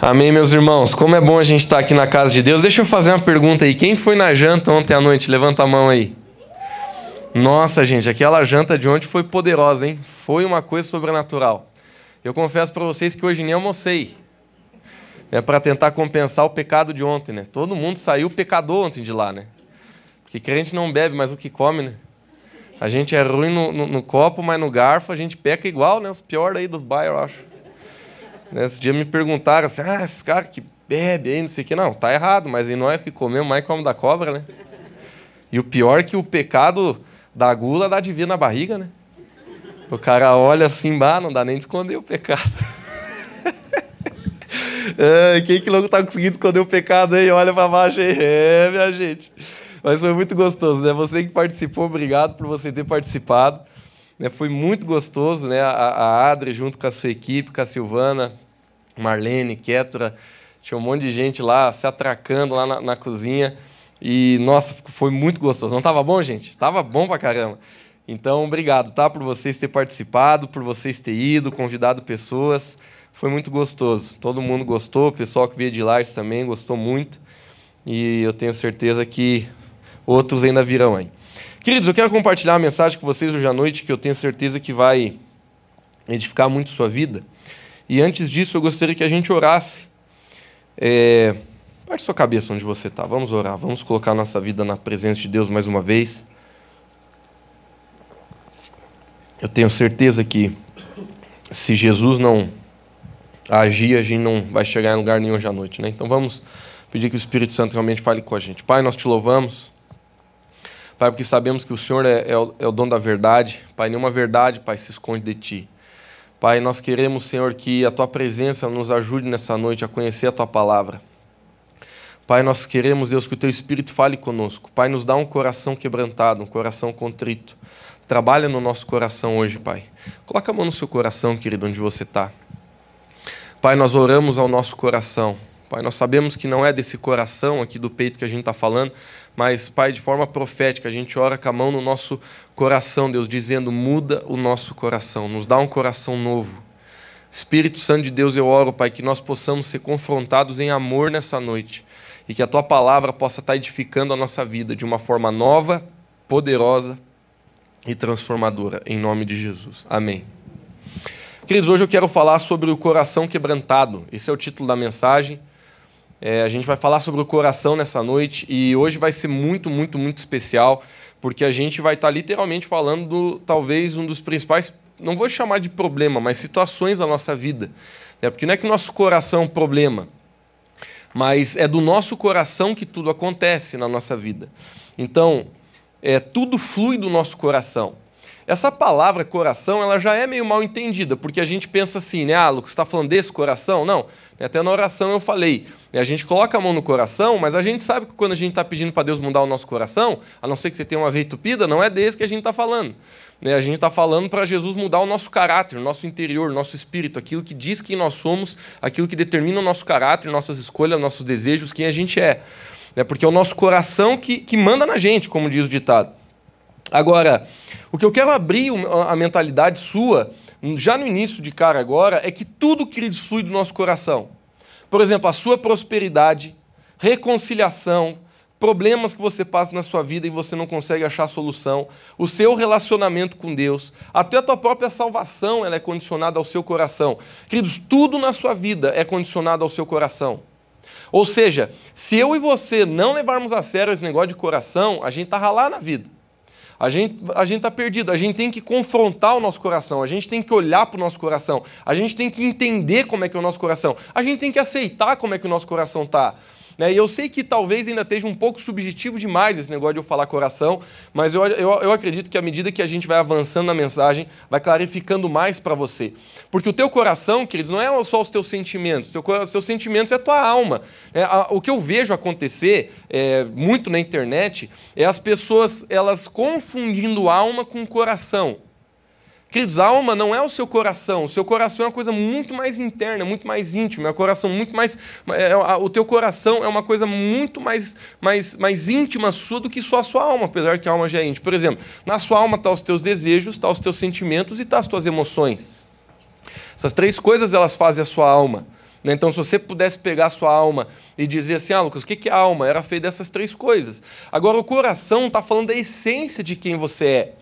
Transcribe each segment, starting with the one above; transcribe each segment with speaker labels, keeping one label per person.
Speaker 1: Amém, meus irmãos. Como é bom a gente estar aqui na casa de Deus. Deixa eu fazer uma pergunta aí. Quem foi na janta ontem à noite? Levanta a mão aí. Nossa, gente, aquela janta de ontem foi poderosa, hein? Foi uma coisa sobrenatural. Eu confesso para vocês que hoje nem almocei. É para tentar compensar o pecado de ontem, né? Todo mundo saiu pecador ontem de lá, né? Porque crente não bebe, mas o que come, né? A gente é ruim no copo, mas no garfo a gente peca igual, né? Os piores aí dos bairros, eu acho. Esse dia me perguntaram assim, esses caras que bebem aí, não sei o que. Não, tá errado, mas em nós que comemos mais comemos da cobra, né? E o pior é que o pecado da gula dá de vir na barriga, né? O cara olha assim, não dá nem de esconder o pecado. Quem que não tá conseguindo esconder o pecado aí? Olha pra baixo aí. Minha gente. Mas foi muito gostoso, né? Você que participou, obrigado por você ter participado. Foi muito gostoso, né? A Adri, junto com a sua equipe, com a Silvana, Marlene, Kétura, tinha um monte de gente lá se atracando lá na cozinha. E, nossa, foi muito gostoso. Não estava bom, gente? Tava bom pra caramba. Então, obrigado, tá? Por vocês terem participado, por vocês terem ido, convidado pessoas. Foi muito gostoso. Todo mundo gostou, o pessoal que veio de Lages também gostou muito. E eu tenho certeza que outros ainda virão aí. Queridos, eu quero compartilhar uma mensagem com vocês hoje à noite que eu tenho certeza que vai edificar muito sua vida. E antes disso, eu gostaria que a gente orasse. Parte sua cabeça onde você está. Vamos orar. Vamos colocar a nossa vida na presença de Deus mais uma vez. Eu tenho certeza que se Jesus não agir, a gente não vai chegar em lugar nenhum hoje à noite, né? Então vamos pedir que o Espírito Santo realmente fale com a gente. Pai, nós te louvamos. Pai, porque sabemos que o Senhor é o dono da verdade. Pai, nenhuma verdade, Pai, se esconde de Ti. Pai, nós queremos, Senhor, que a Tua presença nos ajude nessa noite a conhecer a Tua palavra. Pai, nós queremos, Deus, que o Teu Espírito fale conosco. Pai, nos dá um coração quebrantado, um coração contrito. Trabalha no nosso coração hoje, Pai. Coloca a mão no seu coração, querido, onde você está. Pai, nós oramos ao nosso coração. Pai, nós sabemos que não é desse coração aqui do peito que a gente está falando, mas, Pai, de forma profética, a gente ora com a mão no nosso coração, Deus, dizendo, muda o nosso coração, nos dá um coração novo. Espírito Santo de Deus, eu oro, Pai, que nós possamos ser confrontados em amor nessa noite e que a Tua palavra possa estar edificando a nossa vida de uma forma nova, poderosa e transformadora, em nome de Jesus. Amém. Queridos, hoje eu quero falar sobre o coração quebrantado. Esse é o título da mensagem. A gente vai falar sobre o coração nessa noite e hoje vai ser muito, muito, muito especial, porque a gente vai estar literalmente falando talvez um dos principais, não vou chamar de problema, mas situações da nossa vida. Porque não é que o nosso coração é um problema, mas é do nosso coração que tudo acontece na nossa vida. Então, tudo flui do nosso coração. Essa palavra coração, ela já é meio mal entendida, porque a gente pensa assim, né? Lucas, você está falando desse coração? Não, até na oração eu falei. A gente coloca a mão no coração, mas a gente sabe que quando a gente está pedindo para Deus mudar o nosso coração, a não ser que você tenha uma veia entupida, não é desse que a gente está falando. A gente está falando para Jesus mudar o nosso caráter, o nosso interior, o nosso espírito, aquilo que diz quem nós somos, aquilo que determina o nosso caráter, nossas escolhas, nossos desejos, quem a gente é. Porque é o nosso coração que manda na gente, como diz o ditado. Agora, o que eu quero abrir a mentalidade sua, já no início de cara agora, é que tudo, queridos, flui do nosso coração. Por exemplo, a sua prosperidade, reconciliação, problemas que você passa na sua vida e você não consegue achar solução, o seu relacionamento com Deus, até a tua própria salvação, ela é condicionada ao seu coração. Queridos, tudo na sua vida é condicionado ao seu coração. Ou seja, se eu e você não levarmos a sério esse negócio de coração, a gente está ralado na vida. A gente está perdido, a gente tem que confrontar o nosso coração, a gente tem que olhar para o nosso coração, a gente tem que entender como é que é o nosso coração, a gente tem que aceitar como é que o nosso coração está. E eu sei que talvez ainda esteja um pouco subjetivo demais esse negócio de eu falar coração, mas eu acredito que à medida que a gente vai avançando na mensagem, vai clarificando mais para você. Porque o teu coração, queridos, não é só os teus sentimentos, os teus sentimentos é a tua alma. O que eu vejo acontecer muito na internet é as pessoas elas confundindo alma com coração. Queridos, a alma não é o seu coração é uma coisa muito mais interna, muito mais íntima, é um coração muito mais... o teu coração é uma coisa muito mais íntima sua do que só a sua alma, apesar que a alma já é íntima. Por exemplo, na sua alma estão os teus desejos, estão os teus sentimentos e estão as tuas emoções. Essas três coisas elas fazem a sua alma. né? Então, se você pudesse pegar a sua alma e dizer assim, Lucas, o que é alma? Era feito dessas 3 coisas. Agora, o coração está falando da essência de quem você é.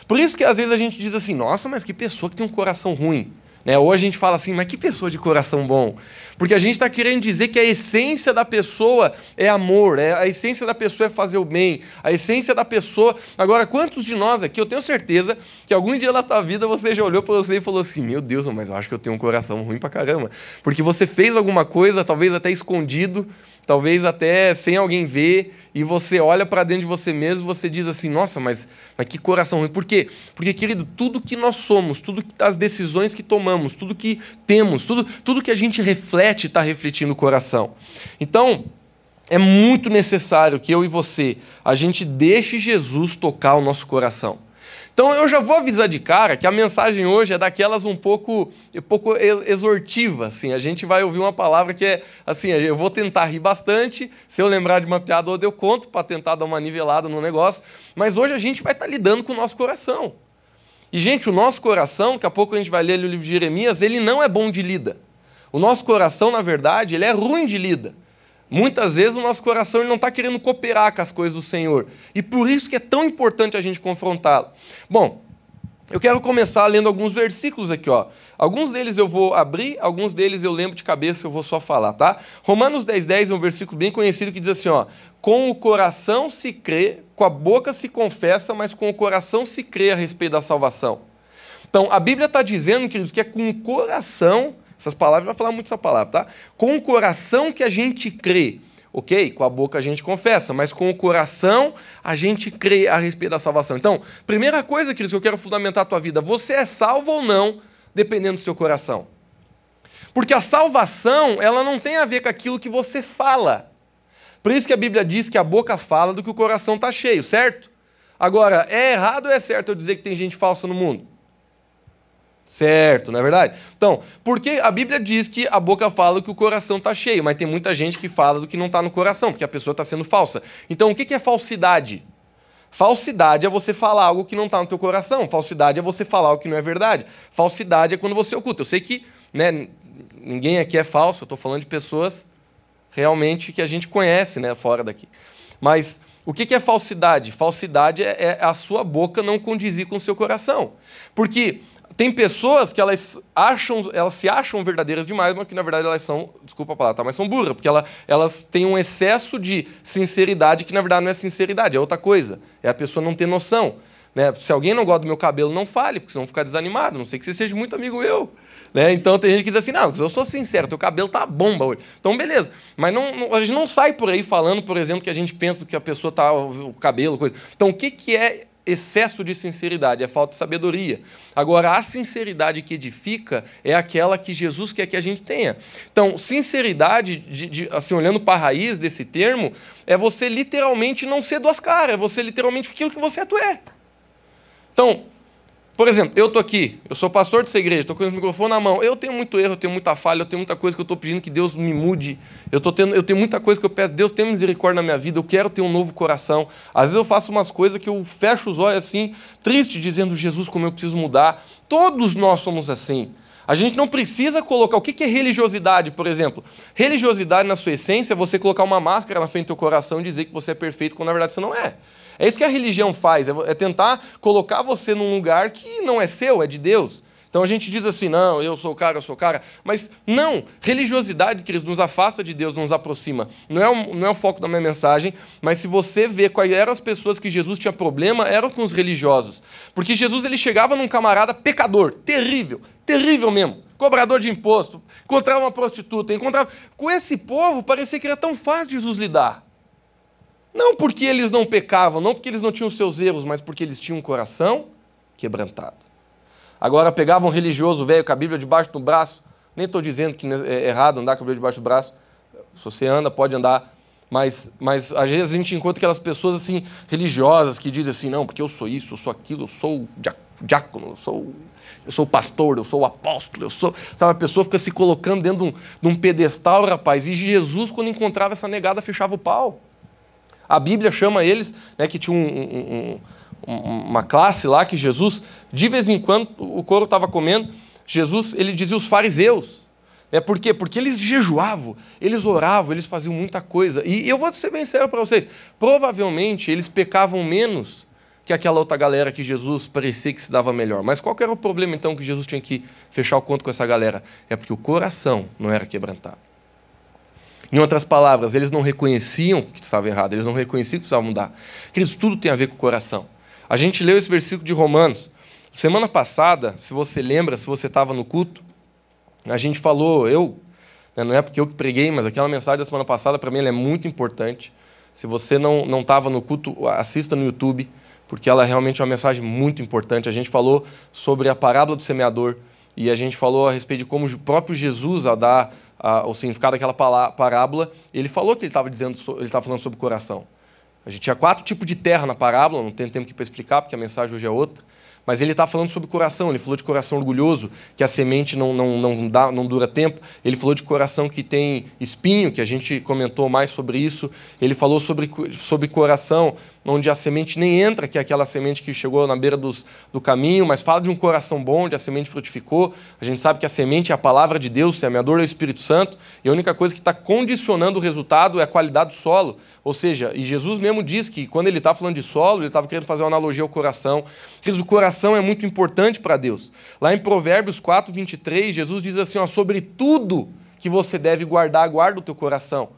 Speaker 1: Por isso que às vezes a gente diz assim, nossa, mas que pessoa que tem um coração ruim. Né? Ou a gente fala assim, mas que pessoa de coração bom? Porque a gente está querendo dizer que a essência da pessoa é amor, a essência da pessoa é fazer o bem, a essência da pessoa... Agora, quantos de nós aqui, eu tenho certeza que algum dia na tua vida você já olhou para você e falou assim, meu Deus, mas eu acho que eu tenho um coração ruim pra caramba. Porque você fez alguma coisa, talvez até escondido, talvez até sem alguém ver, e você olha para dentro de você mesmo e você diz assim, nossa, mas que coração ruim. Por quê? Porque, querido, tudo que nós somos, tudo que as decisões que tomamos, tudo que temos, tudo que a gente reflete está refletindo o coração. Então, é muito necessário que eu e você, a gente deixe Jesus tocar o nosso coração. Então, eu já vou avisar de cara que a mensagem hoje é daquelas um pouco exortiva, assim. A gente vai ouvir uma palavra que é, assim, eu vou tentar rir bastante, se eu lembrar de uma piada, eu conto, para tentar dar uma nivelada no negócio, mas hoje a gente vai estar lidando com o nosso coração. E, gente, o nosso coração, daqui a pouco a gente vai ler o livro de Jeremias, ele não é bom de lida. O nosso coração, na verdade, ele é ruim de lida. Muitas vezes o nosso coração ele não está querendo cooperar com as coisas do Senhor. E por isso que é tão importante a gente confrontá-lo. Bom, eu quero começar lendo alguns versículos aqui. Alguns deles eu vou abrir, alguns deles eu lembro de cabeça, eu vou só falar, tá? Romanos 10:10 é um versículo bem conhecido que diz assim, com o coração se crê, com a boca se confessa, mas com o coração se crê a respeito da salvação. Então, a Bíblia está dizendo, queridos, que é com o coração... Essas palavras, vai falar muito essa palavra, tá? Com o coração que a gente crê, ok? Com a boca a gente confessa, mas com o coração a gente crê a respeito da salvação. Então, primeira coisa, queridos, que eu quero fundamentar a tua vida, você é salvo ou não, dependendo do seu coração. Porque a salvação, ela não tem a ver com aquilo que você fala. Por isso que a Bíblia diz que a boca fala do que o coração está cheio, certo? Agora, é errado ou é certo eu dizer que tem gente falsa no mundo? Certo, não é verdade? Então, porque a Bíblia diz que a boca fala que o coração está cheio, mas tem muita gente que fala do que não está no coração, porque a pessoa está sendo falsa. Então, o que é falsidade? Falsidade é você falar algo que não está no teu coração. Falsidade é você falar algo que não é verdade. Falsidade é quando você oculta. Eu sei que ninguém aqui é falso, eu estou falando de pessoas realmente que a gente conhece, fora daqui. Mas o que é falsidade? Falsidade é a sua boca não condizir com o seu coração. Porque... tem pessoas que elas se acham verdadeiras demais, mas que na verdade elas são, desculpa a palavra, tá? Mas são burras, porque elas têm um excesso de sinceridade que na verdade não é sinceridade, é outra coisa. É a pessoa não ter noção. Né? Se alguém não gosta do meu cabelo, não fale, porque senão ficar desanimado, não sei que você seja muito amigo meu. Né? Então tem gente que diz assim, não, eu sou sincero, teu cabelo tá bomba hoje. Então beleza, mas a gente não sai por aí falando, por exemplo, que a gente pensa do que a pessoa tá, o cabelo, coisa. Então o que é excesso de sinceridade? É falta de sabedoria. Agora, a sinceridade que edifica é aquela que Jesus quer que a gente tenha. Então, sinceridade, assim, olhando para a raiz desse termo, é você literalmente não ser duas caras, é você literalmente aquilo que você é. Então, por exemplo, eu estou aqui, eu sou pastor dessa igreja, estou com o microfone na mão, eu tenho muito erro, eu tenho muita falha, eu tenho muita coisa que eu estou pedindo que Deus me mude, eu tenho muita coisa que eu peço, Deus tenha misericórdia na minha vida, eu quero ter um novo coração. Às vezes eu faço umas coisas que eu fecho os olhos assim, triste, dizendo, Jesus, como eu preciso mudar. Todos nós somos assim. A gente não precisa colocar... O que é religiosidade, por exemplo? Religiosidade, na sua essência, é você colocar uma máscara na frente do teu coração e dizer que você é perfeito, quando na verdade você não é. É isso que a religião faz, é tentar colocar você num lugar que não é seu, é de Deus. Então a gente diz assim, não, eu sou o cara, mas não, religiosidade, queridos, nos afasta de Deus, nos aproxima. Não é o foco da minha mensagem, mas se você ver quais eram as pessoas que Jesus tinha problema, eram com os religiosos. Porque Jesus ele chegava num camarada pecador, terrível mesmo, cobrador de imposto, encontrava uma prostituta, com esse povo parecia que era tão fácil de Jesus lidar. Não porque eles não pecavam, não porque eles não tinham seus erros, mas porque eles tinham um coração quebrantado. Agora pegavam um religioso velho com a Bíblia debaixo do braço, nem estou dizendo que é errado andar com a Bíblia debaixo do braço, se você anda, pode andar, mas às vezes a gente encontra aquelas pessoas assim, religiosas que dizem assim, não, porque eu sou isso, eu sou aquilo, eu sou diácono, eu sou pastor, eu sou o apóstolo, Sabe, a pessoa fica se colocando dentro de um pedestal, rapaz, e Jesus, quando encontrava essa negada, fechava o pau. A Bíblia chama eles, que tinha uma classe lá que Jesus, de vez em quando, o couro estava comendo, Jesus, ele dizia os fariseus. Por quê? Porque eles jejuavam, eles oravam, eles faziam muita coisa. E eu vou ser bem sério para vocês, provavelmente eles pecavam menos que aquela outra galera que Jesus parecia que se dava melhor. Mas qual que era o problema, então, que Jesus tinha que fechar o conto com essa galera? É porque o coração não era quebrantado. Em outras palavras, eles não reconheciam que estava errado, eles não reconheciam que precisavam mudar. Queridos, tudo tem a ver com o coração. A gente leu esse versículo de Romanos. Semana passada, se você lembra, se você estava no culto, a gente falou, não é porque eu que preguei, mas aquela mensagem da semana passada, para mim, ela é muito importante. Se você não estava no culto, assista no YouTube, porque ela realmente é uma mensagem muito importante. A gente falou sobre a parábola do semeador, e a gente falou a respeito de como o próprio Jesus, ao dar o significado daquela parábola, ele falou que ele estava falando sobre o coração. A gente tinha 4 tipos de terra na parábola, não tem tempo aqui para explicar, porque a mensagem hoje é outra. Mas ele está falando sobre coração, ele falou de coração orgulhoso, que a semente não dura tempo. Ele falou de coração que tem espinho, que a gente comentou mais sobre isso. Ele falou sobre coração, onde a semente nem entra, que é aquela semente que chegou na beira do caminho, mas fala de um coração bom, onde a semente frutificou. A gente sabe que a semente é a palavra de Deus, o semeador é o Espírito Santo, e a única coisa que está condicionando o resultado é a qualidade do solo. Ou seja, e Jesus mesmo diz que quando ele está falando de solo, ele estava querendo fazer uma analogia ao coração. O coração é muito importante para Deus. Lá em Provérbios 4, 23, Jesus diz assim, sobre tudo que você deve guardar, guarda o teu coração.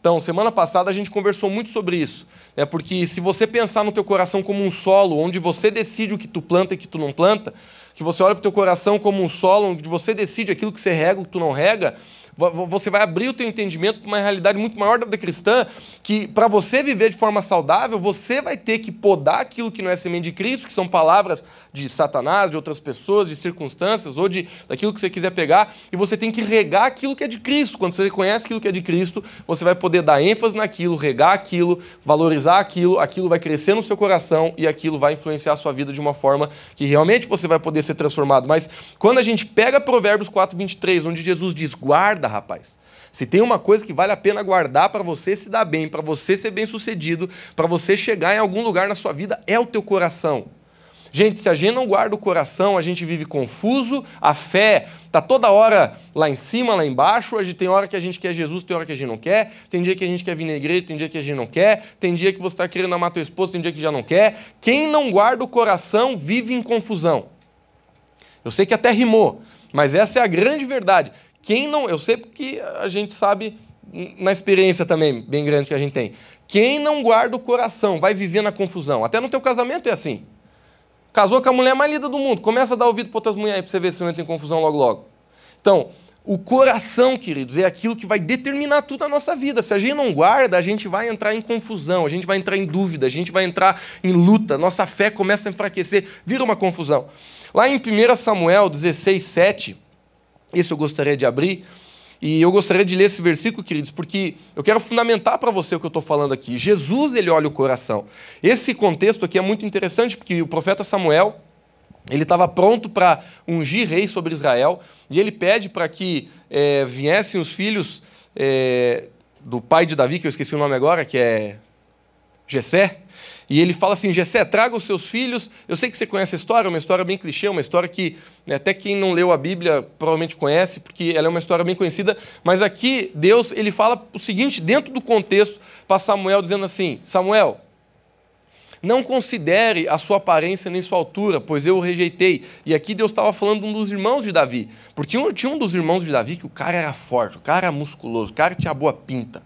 Speaker 1: Então, semana passada a gente conversou muito sobre isso. Porque se você pensar no teu coração como um solo, onde você decide o que tu planta e o que tu não planta, que você olha para o teu coração como um solo, onde você decide aquilo que você rega e o que tu não rega, você vai abrir o teu entendimento para uma realidade muito maior da vida cristã, que para você viver de forma saudável, você vai ter que podar aquilo que não é semente de Cristo, que são palavras de Satanás, de outras pessoas, de circunstâncias, ou daquilo que você quiser pegar, e você tem que regar aquilo que é de Cristo. Quando você reconhece aquilo que é de Cristo, você vai poder dar ênfase naquilo, regar aquilo, valorizar aquilo, aquilo vai crescer no seu coração e aquilo vai influenciar a sua vida de uma forma que realmente você vai poder ser transformado. Mas quando a gente pega Provérbios 4, 23, onde Jesus diz, guarda, rapaz, se tem uma coisa que vale a pena guardar para você se dar bem, para você ser bem-sucedido, para você chegar em algum lugar na sua vida, é o teu coração. Gente, se a gente não guarda o coração, a gente vive confuso, a fé está toda hora lá em cima, lá embaixo, tem hora que a gente quer Jesus, tem hora que a gente não quer, tem dia que a gente quer vir na igreja, tem dia que a gente não quer, tem dia que você está querendo amar tua esposa, tem dia que já não quer. Quem não guarda o coração vive em confusão. Eu sei que até rimou, mas essa é a grande verdade. Eu sei porque a gente sabe na experiência também, bem grande que a gente tem. Quem não guarda o coração vai viver na confusão. Até no teu casamento é assim. Casou com a mulher mais linda do mundo, começa a dar ouvido para outras mulheres aí para você ver se não entra em confusão logo logo. Então, o coração, queridos, é aquilo que vai determinar tudo na nossa vida. Se a gente não guarda, a gente vai entrar em confusão, a gente vai entrar em dúvida, a gente vai entrar em luta, nossa fé começa a enfraquecer, vira uma confusão. Lá em 1 Samuel 16, 7, esse eu gostaria de abrir, e eu gostaria de ler esse versículo, queridos, porque eu quero fundamentar para você o que eu estou falando aqui. Jesus, ele olha o coração. Esse contexto aqui é muito interessante, porque o profeta Samuel, ele estava pronto para ungir rei sobre Israel, e ele pede para que viessem os filhos do pai de Davi, que eu esqueci o nome agora, que é Jessé. E ele fala assim, Jessé, traga os seus filhos. Eu sei que você conhece a história, é uma história bem clichê, uma história que até quem não leu a Bíblia provavelmente conhece, porque ela é uma história bem conhecida. Mas aqui, Deus, ele fala o seguinte, dentro do contexto, para Samuel, dizendo assim, Samuel, não considere a sua aparência nem sua altura, pois eu o rejeitei. E aqui Deus estava falando de um dos irmãos de Davi. Porque tinha um dos irmãos de Davi que o cara era forte, o cara era musculoso, o cara tinha boa pinta.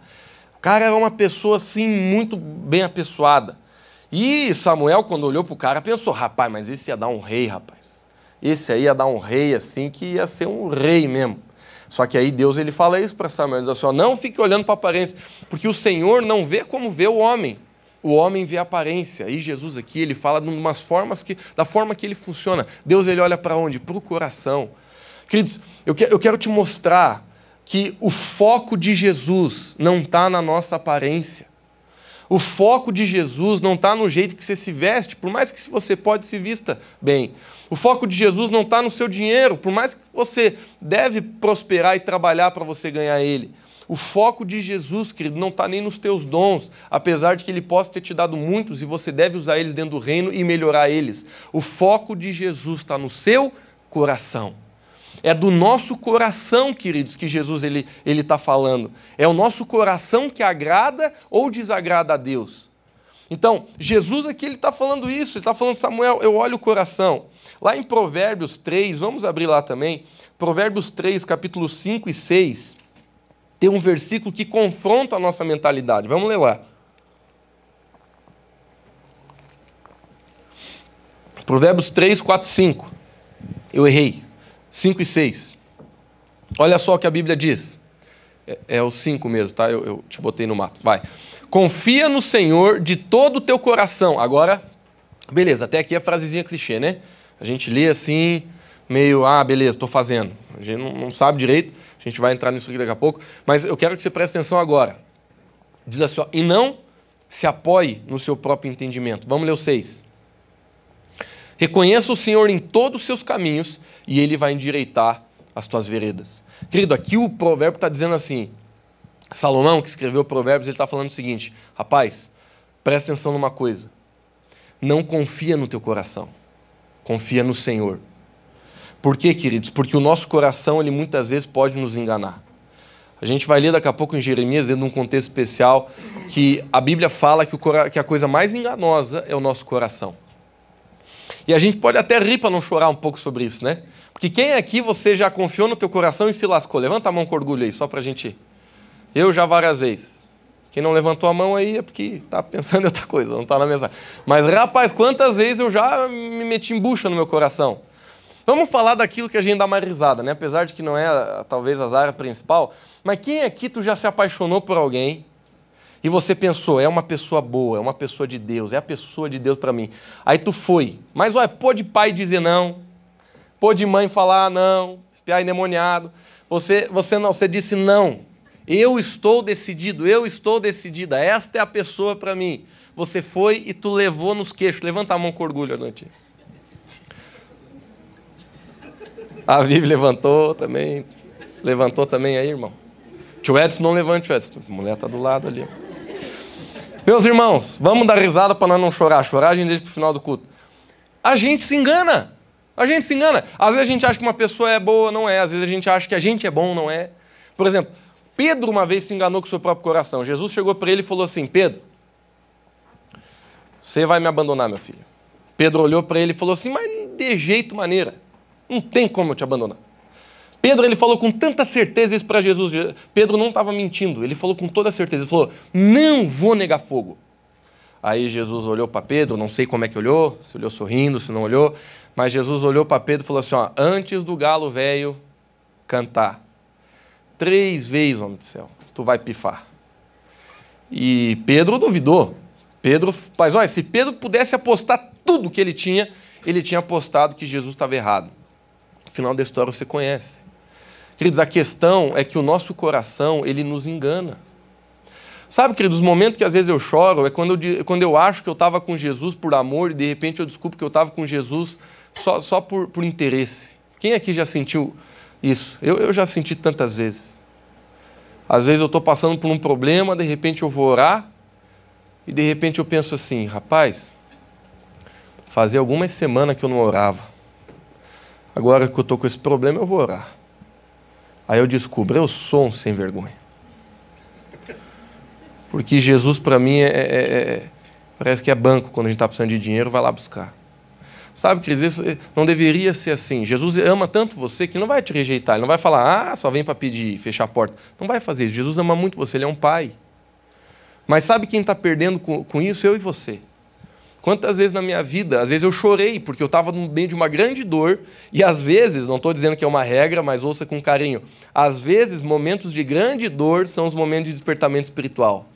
Speaker 1: O cara era uma pessoa, assim, muito bem apessoada. E Samuel, quando olhou para o cara, pensou, rapaz, mas esse ia dar um rei, rapaz. Esse aí ia dar um rei, assim, que ia ser um rei mesmo. Só que aí Deus, ele fala isso para Samuel, ele diz assim, não fique olhando para a aparência, porque o Senhor não vê como vê o homem vê a aparência. E Jesus aqui, ele fala de umas formas da forma que ele funciona. Deus, ele olha para onde? Para o coração. Queridos, eu quero te mostrar que o foco de Jesus não está na nossa aparência. O foco de Jesus não está no jeito que você se veste, por mais que você pode se vista bem. O foco de Jesus não está no seu dinheiro, por mais que você deve prosperar e trabalhar para você ganhar ele. O foco de Jesus, querido, não está nem nos teus dons, apesar de que ele possa ter te dado muitos e você deve usar eles dentro do reino e melhorar eles. O foco de Jesus está no seu coração. É do nosso coração, queridos, que Jesus ele está falando. É o nosso coração que agrada ou desagrada a Deus. Então, Jesus aqui ele está falando isso. Ele está falando, Samuel, eu olho o coração. Lá em Provérbios 3, vamos abrir lá também. Provérbios 3, capítulos 5 e 6, tem um versículo que confronta a nossa mentalidade. Vamos ler lá. Provérbios 3, 4, 5. Eu errei. 5 e 6. Olha só o que a Bíblia diz. É o 5 mesmo, tá? Eu te botei no mato. Vai. Confia no Senhor de todo o teu coração. Agora, beleza, até aqui é a frasezinha clichê, né? A gente lê assim, meio, beleza, estou fazendo. A gente não sabe direito, a gente vai entrar nisso aqui daqui a pouco, mas eu quero que você preste atenção agora. Diz assim, ó, e não se apoie no seu próprio entendimento. Vamos ler o 6. Reconheça o Senhor em todos os seus caminhos e Ele vai endireitar as tuas veredas. Querido, aqui o provérbio está dizendo assim, Salomão, que escreveu Provérbios, ele está falando o seguinte, rapaz, presta atenção numa coisa, não confia no teu coração, confia no Senhor. Por quê, queridos? Porque o nosso coração, ele muitas vezes pode nos enganar. A gente vai ler daqui a pouco em Jeremias, dentro de um contexto especial, que a Bíblia fala que a coisa mais enganosa é o nosso coração. E a gente pode até rir para não chorar um pouco sobre isso, né? Porque quem aqui você já confiou no teu coração e se lascou? Levanta a mão com orgulho aí, só para a gente... Eu já várias vezes. Quem não levantou a mão aí é porque está pensando em outra coisa, não está na mensagem. Mas, rapaz, quantas vezes eu já me meti em bucha no meu coração? Vamos falar daquilo que a gente dá mais risada, né? Apesar de que não é, talvez, a área principal. Mas quem aqui tu já se apaixonou por alguém e você pensou, é uma pessoa boa, é uma pessoa de Deus, é a pessoa de Deus para mim. Aí tu foi. Mas, olha, pôde pai dizer não, pôde mãe falar não, espiar endemoniado. Você disse não. Eu estou decidido, eu estou decidida, esta é a pessoa para mim. Você foi e tu levou nos queixos. Levanta a mão com orgulho, Arnante. A Vivi levantou também aí, irmão. Tio Edson, não levante, Edson. A mulher está do lado ali. Meus irmãos, vamos dar risada para nós não chorar. Chorar a gente deixa para o final do culto. A gente se engana. A gente se engana. Às vezes a gente acha que uma pessoa é boa, não é. Às vezes a gente acha que a gente é bom, não é. Por exemplo, Pedro uma vez se enganou com o seu próprio coração. Jesus chegou para ele e falou assim, Pedro, você vai me abandonar, meu filho. Pedro olhou para ele e falou assim, mas de jeito maneira. Não tem como eu te abandonar. Pedro, ele falou com tanta certeza isso para Jesus. Pedro não estava mentindo, ele falou com toda certeza. Ele falou, não vou negar fogo. Aí Jesus olhou para Pedro, não sei como é que olhou, se olhou sorrindo, se não olhou, mas Jesus olhou para Pedro e falou assim, ó, antes do galo velho cantar, 3 vezes, homem do céu, tu vai pifar. E Pedro duvidou. Mas olha, se Pedro pudesse apostar tudo que ele tinha apostado que Jesus estava errado. O final da história você conhece. Queridos, a questão é que o nosso coração, ele nos engana. Sabe, queridos, os momentos que às vezes eu choro é quando eu acho que eu estava com Jesus por amor e de repente eu descubro que eu estava com Jesus só por interesse. Quem aqui já sentiu isso? Eu já senti tantas vezes. Às vezes eu estou passando por um problema, de repente eu vou orar e de repente eu penso assim, rapaz, fazia algumas semanas que eu não orava. Agora que eu estou com esse problema, eu vou orar. Aí eu descubro, eu sou um sem vergonha. Porque Jesus, para mim, parece que é banco. Quando a gente está precisando de dinheiro, vai lá buscar. Sabe, queridos, isso não deveria ser assim. Jesus ama tanto você que ele não vai te rejeitar. Ele não vai falar, só vem para pedir, fechar a porta. Não vai fazer isso. Jesus ama muito você, ele é um pai. Mas sabe quem está perdendo com isso? Eu e você. Quantas vezes na minha vida, às vezes eu chorei, porque eu estava no meio de uma grande dor, e às vezes, não estou dizendo que é uma regra, mas ouça com carinho, às vezes, momentos de grande dor são os momentos de despertamento espiritual.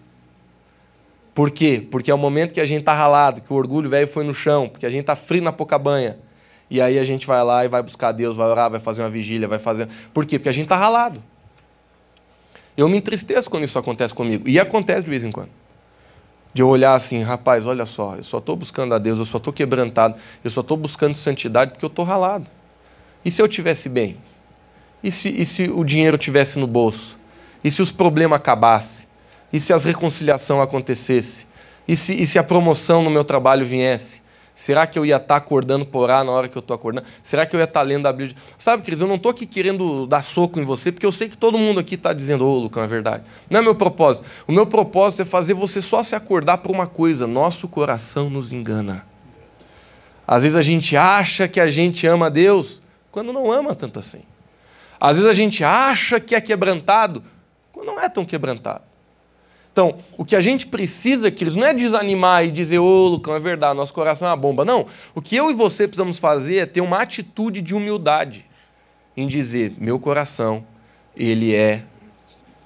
Speaker 1: Por quê? Porque é o momento que a gente está ralado, que o orgulho velho foi no chão, porque a gente está frio na Pocabanha, e aí a gente vai lá e vai buscar Deus, vai orar, vai fazer uma vigília, vai fazer... Por quê? Porque a gente está ralado. Eu me entristeço quando isso acontece comigo, e acontece de vez em quando. De eu olhar assim, rapaz, olha só, eu só estou buscando a Deus, eu só estou quebrantado, eu só estou buscando santidade porque eu estou ralado. E se eu estivesse bem? E se o dinheiro estivesse no bolso? E se os problemas acabassem? E se as reconciliações acontecessem? E se a promoção no meu trabalho viesse? Será que eu ia estar acordando por orar na hora que eu estou acordando? Será que eu ia estar lendo a Bíblia? Sabe, queridos, eu não estou aqui querendo dar soco em você, porque eu sei que todo mundo aqui está dizendo, ô, Lucão, é verdade. Não é meu propósito. O meu propósito é fazer você só se acordar por uma coisa: nosso coração nos engana. Às vezes a gente acha que a gente ama a Deus, quando não ama tanto assim. Às vezes a gente acha que é quebrantado, quando não é tão quebrantado. Então, o que a gente precisa, queridos, não é desanimar e dizer, ô, Lucão, é verdade, nosso coração é uma bomba. Não, o que eu e você precisamos fazer é ter uma atitude de humildade em dizer, meu coração, ele é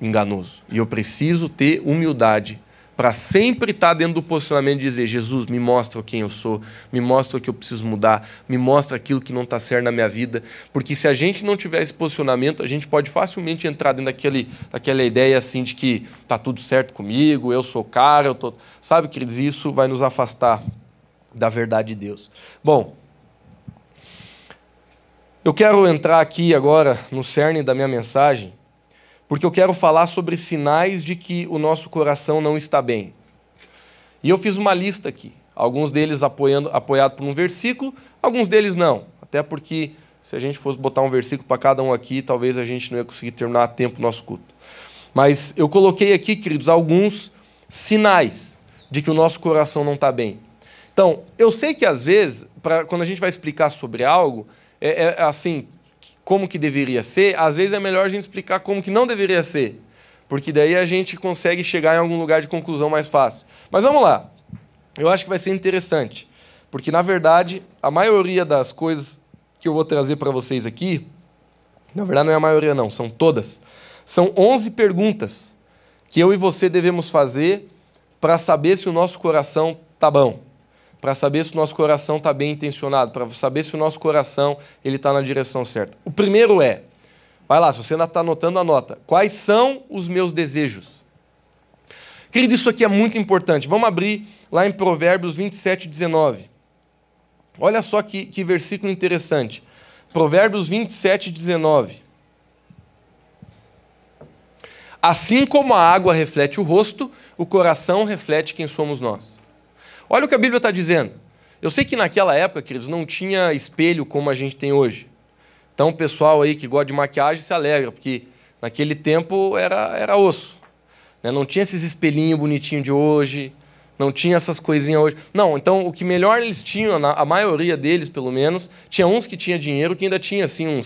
Speaker 1: enganoso. E eu preciso ter humildade para sempre estar dentro do posicionamento de dizer, Jesus, me mostra quem eu sou, me mostra o que eu preciso mudar, me mostra aquilo que não está certo na minha vida, porque se a gente não tiver esse posicionamento, a gente pode facilmente entrar dentro daquela ideia assim de que está tudo certo comigo, eu sou cara, eu tô... Sabe, queridos, isso vai nos afastar da verdade de Deus. Bom, eu quero entrar aqui agora no cerne da minha mensagem, porque eu quero falar sobre sinais de que o nosso coração não está bem. E eu fiz uma lista aqui, alguns deles apoiado por um versículo, alguns deles não, até porque se a gente fosse botar um versículo para cada um aqui, talvez a gente não ia conseguir terminar a tempo o nosso culto. Mas eu coloquei aqui, queridos, alguns sinais de que o nosso coração não está bem. Então, eu sei que às vezes, quando a gente vai explicar sobre algo, é assim... como que deveria ser, às vezes é melhor a gente explicar como que não deveria ser, porque daí a gente consegue chegar em algum lugar de conclusão mais fácil. Mas vamos lá, eu acho que vai ser interessante, porque na verdade a maioria das coisas que eu vou trazer para vocês aqui, na verdade não é a maioria não, são todas, são 11 perguntas que eu e você devemos fazer para saber se o nosso coração está bom, para saber se o nosso coração está bem intencionado, para saber se o nosso coração está na direção certa. O primeiro vai lá, se você ainda está anotando, anota. Quais são os meus desejos? Querido, isso aqui é muito importante. Vamos abrir lá em Provérbios 27, 19. Olha só que versículo interessante. Provérbios 27, 19. Assim como a água reflete o rosto, o coração reflete quem somos nós. Olha o que a Bíblia está dizendo. Eu sei que naquela época, queridos, não tinha espelho como a gente tem hoje. Então o pessoal aí que gosta de maquiagem se alegra, porque naquele tempo era osso. Né? Não tinha esses espelhinhos bonitinhos de hoje, não tinha essas coisinhas hoje. Não, então o que melhor eles tinham, a maioria deles pelo menos, tinha uns que tinha dinheiro que ainda tinha assim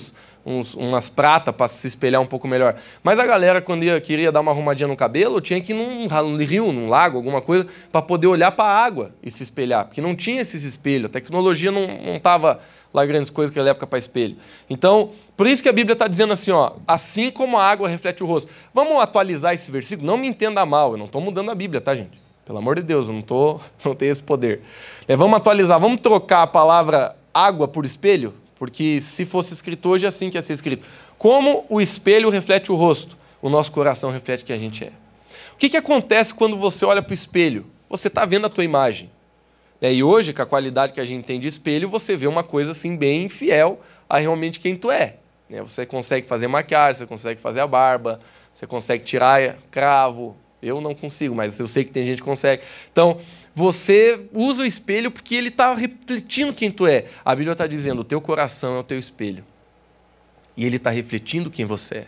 Speaker 1: umas pratas para se espelhar um pouco melhor. Mas a galera, quando queria dar uma arrumadinha no cabelo, tinha que ir num rio, num lago, alguma coisa, para poder olhar para a água e se espelhar, porque não tinha esses espelhos, a tecnologia não estava lá grandes coisas naquela época para espelho. Então, por isso que a Bíblia está dizendo assim, ó, assim como a água reflete o rosto. Vamos atualizar esse versículo? Não me entenda mal, eu não estou mudando a Bíblia, tá, gente? Pelo amor de Deus, eu não tenho esse poder. Vamos atualizar, vamos trocar a palavra água por espelho? Porque se fosse escrito hoje, é assim que ia ser escrito. Como o espelho reflete o rosto, o nosso coração reflete quem a gente é. O que acontece quando você olha para o espelho? Você está vendo a tua imagem. E hoje, com a qualidade que a gente tem de espelho, você vê uma coisa assim bem fiel a realmente quem tu é. Você consegue fazer maquiagem, você consegue fazer a barba, você consegue tirar cravo. Eu não consigo, mas eu sei que tem gente que consegue. Então, você usa o espelho porque ele está refletindo quem tu é. A Bíblia está dizendo, o teu coração é o teu espelho. E ele está refletindo quem você é.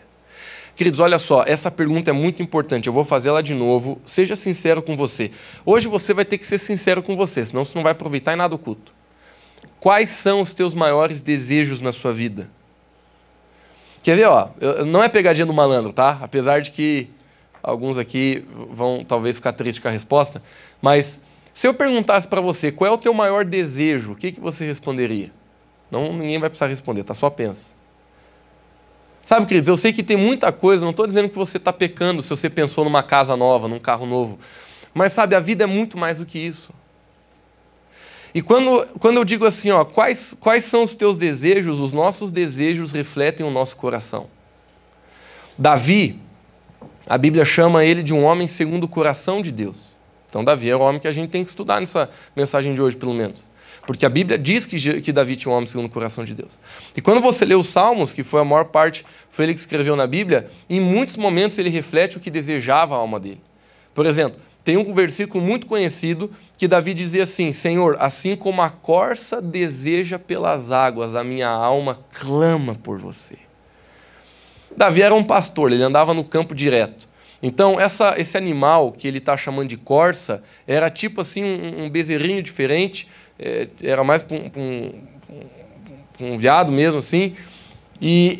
Speaker 1: Queridos, olha só, essa pergunta é muito importante. Eu vou fazer ela de novo. Seja sincero com você. Hoje você vai ter que ser sincero com você, senão você não vai aproveitar em nada o culto. Quais são os teus maiores desejos na sua vida? Quer ver, ó? Não é pegadinha do malandro, tá? Apesar de que alguns aqui vão talvez ficar tristes com a resposta, mas se eu perguntasse para você qual é o teu maior desejo, o que você responderia? Não, ninguém vai precisar responder, tá? Só pensa. Sabe, queridos, eu sei que tem muita coisa, não estou dizendo que você está pecando se você pensou numa casa nova, num carro novo, mas sabe, a vida é muito mais do que isso. E quando eu digo assim, ó, quais são os teus desejos, os nossos desejos refletem o nosso coração. Davi, a Bíblia chama ele de um homem segundo o coração de Deus. Então Davi é o homem que a gente tem que estudar nessa mensagem de hoje, pelo menos. Porque a Bíblia diz que Davi tinha um homem segundo o coração de Deus. E quando você lê os Salmos, que foi a maior parte, foi ele que escreveu na Bíblia, em muitos momentos ele reflete o que desejava a alma dele. Por exemplo, Tem um versículo muito conhecido que Davi dizia assim: Senhor, assim como a corça deseja pelas águas, a minha alma clama por você. Davi era um pastor, ele andava no campo direto. Então, esse animal que ele está chamando de corça era tipo assim um bezerrinho diferente, era mais para um veado mesmo assim. E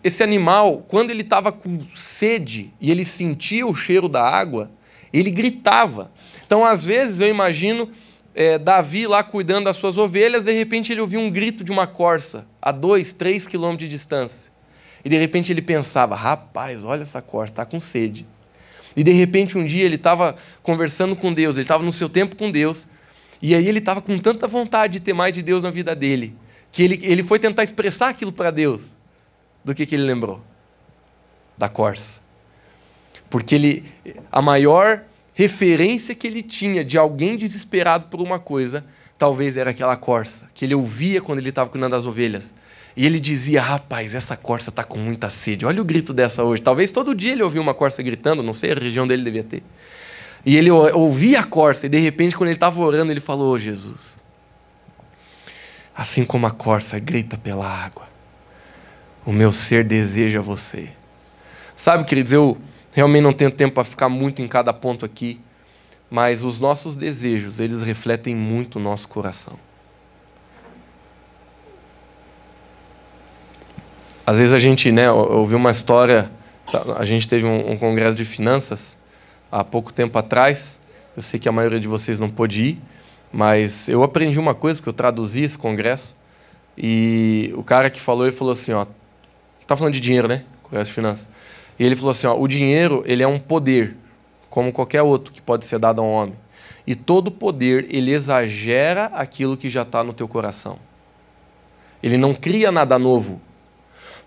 Speaker 1: esse animal, quando ele estava com sede e ele sentia o cheiro da água, ele gritava. Então, às vezes, eu imagino Davi lá cuidando das suas ovelhas, de repente ele ouvia um grito de uma corça a 2, 3 quilômetros de distância. E de repente ele pensava: rapaz, olha essa corça, está com sede. E de repente um dia ele estava conversando com Deus, ele estava no seu tempo com Deus, e aí ele estava com tanta vontade de ter mais de Deus na vida dele, que ele foi tentar expressar aquilo para Deus. Do que ele lembrou? Da corça. Porque a maior referência que ele tinha de alguém desesperado por uma coisa, talvez era aquela corça, que ele ouvia quando ele estava cuidando das ovelhas. E ele dizia: rapaz, essa corça está com muita sede, olha o grito dessa hoje. Talvez todo dia ele ouvia uma corça gritando, não sei, a região dele devia ter. E ele ouvia a corça, e de repente, quando ele estava orando, ele falou: Jesus, assim como a corça grita pela água, o meu ser deseja você. Sabe, queridos, eu realmente não tenho tempo para ficar muito em cada ponto aqui, mas os nossos desejos, eles refletem muito o nosso coração. Às vezes a gente, ouviu uma história, a gente teve um congresso de finanças há pouco tempo atrás, eu sei que a maioria de vocês não pôde ir, mas eu aprendi uma coisa, porque eu traduzi esse congresso, e o cara que falou, ele falou assim, está falando de dinheiro, né? Congresso de finanças. E ele falou assim, o dinheiro, ele é um poder, como qualquer outro que pode ser dado a um homem. E todo poder, ele exagera aquilo que já está no teu coração. Ele não cria nada novo.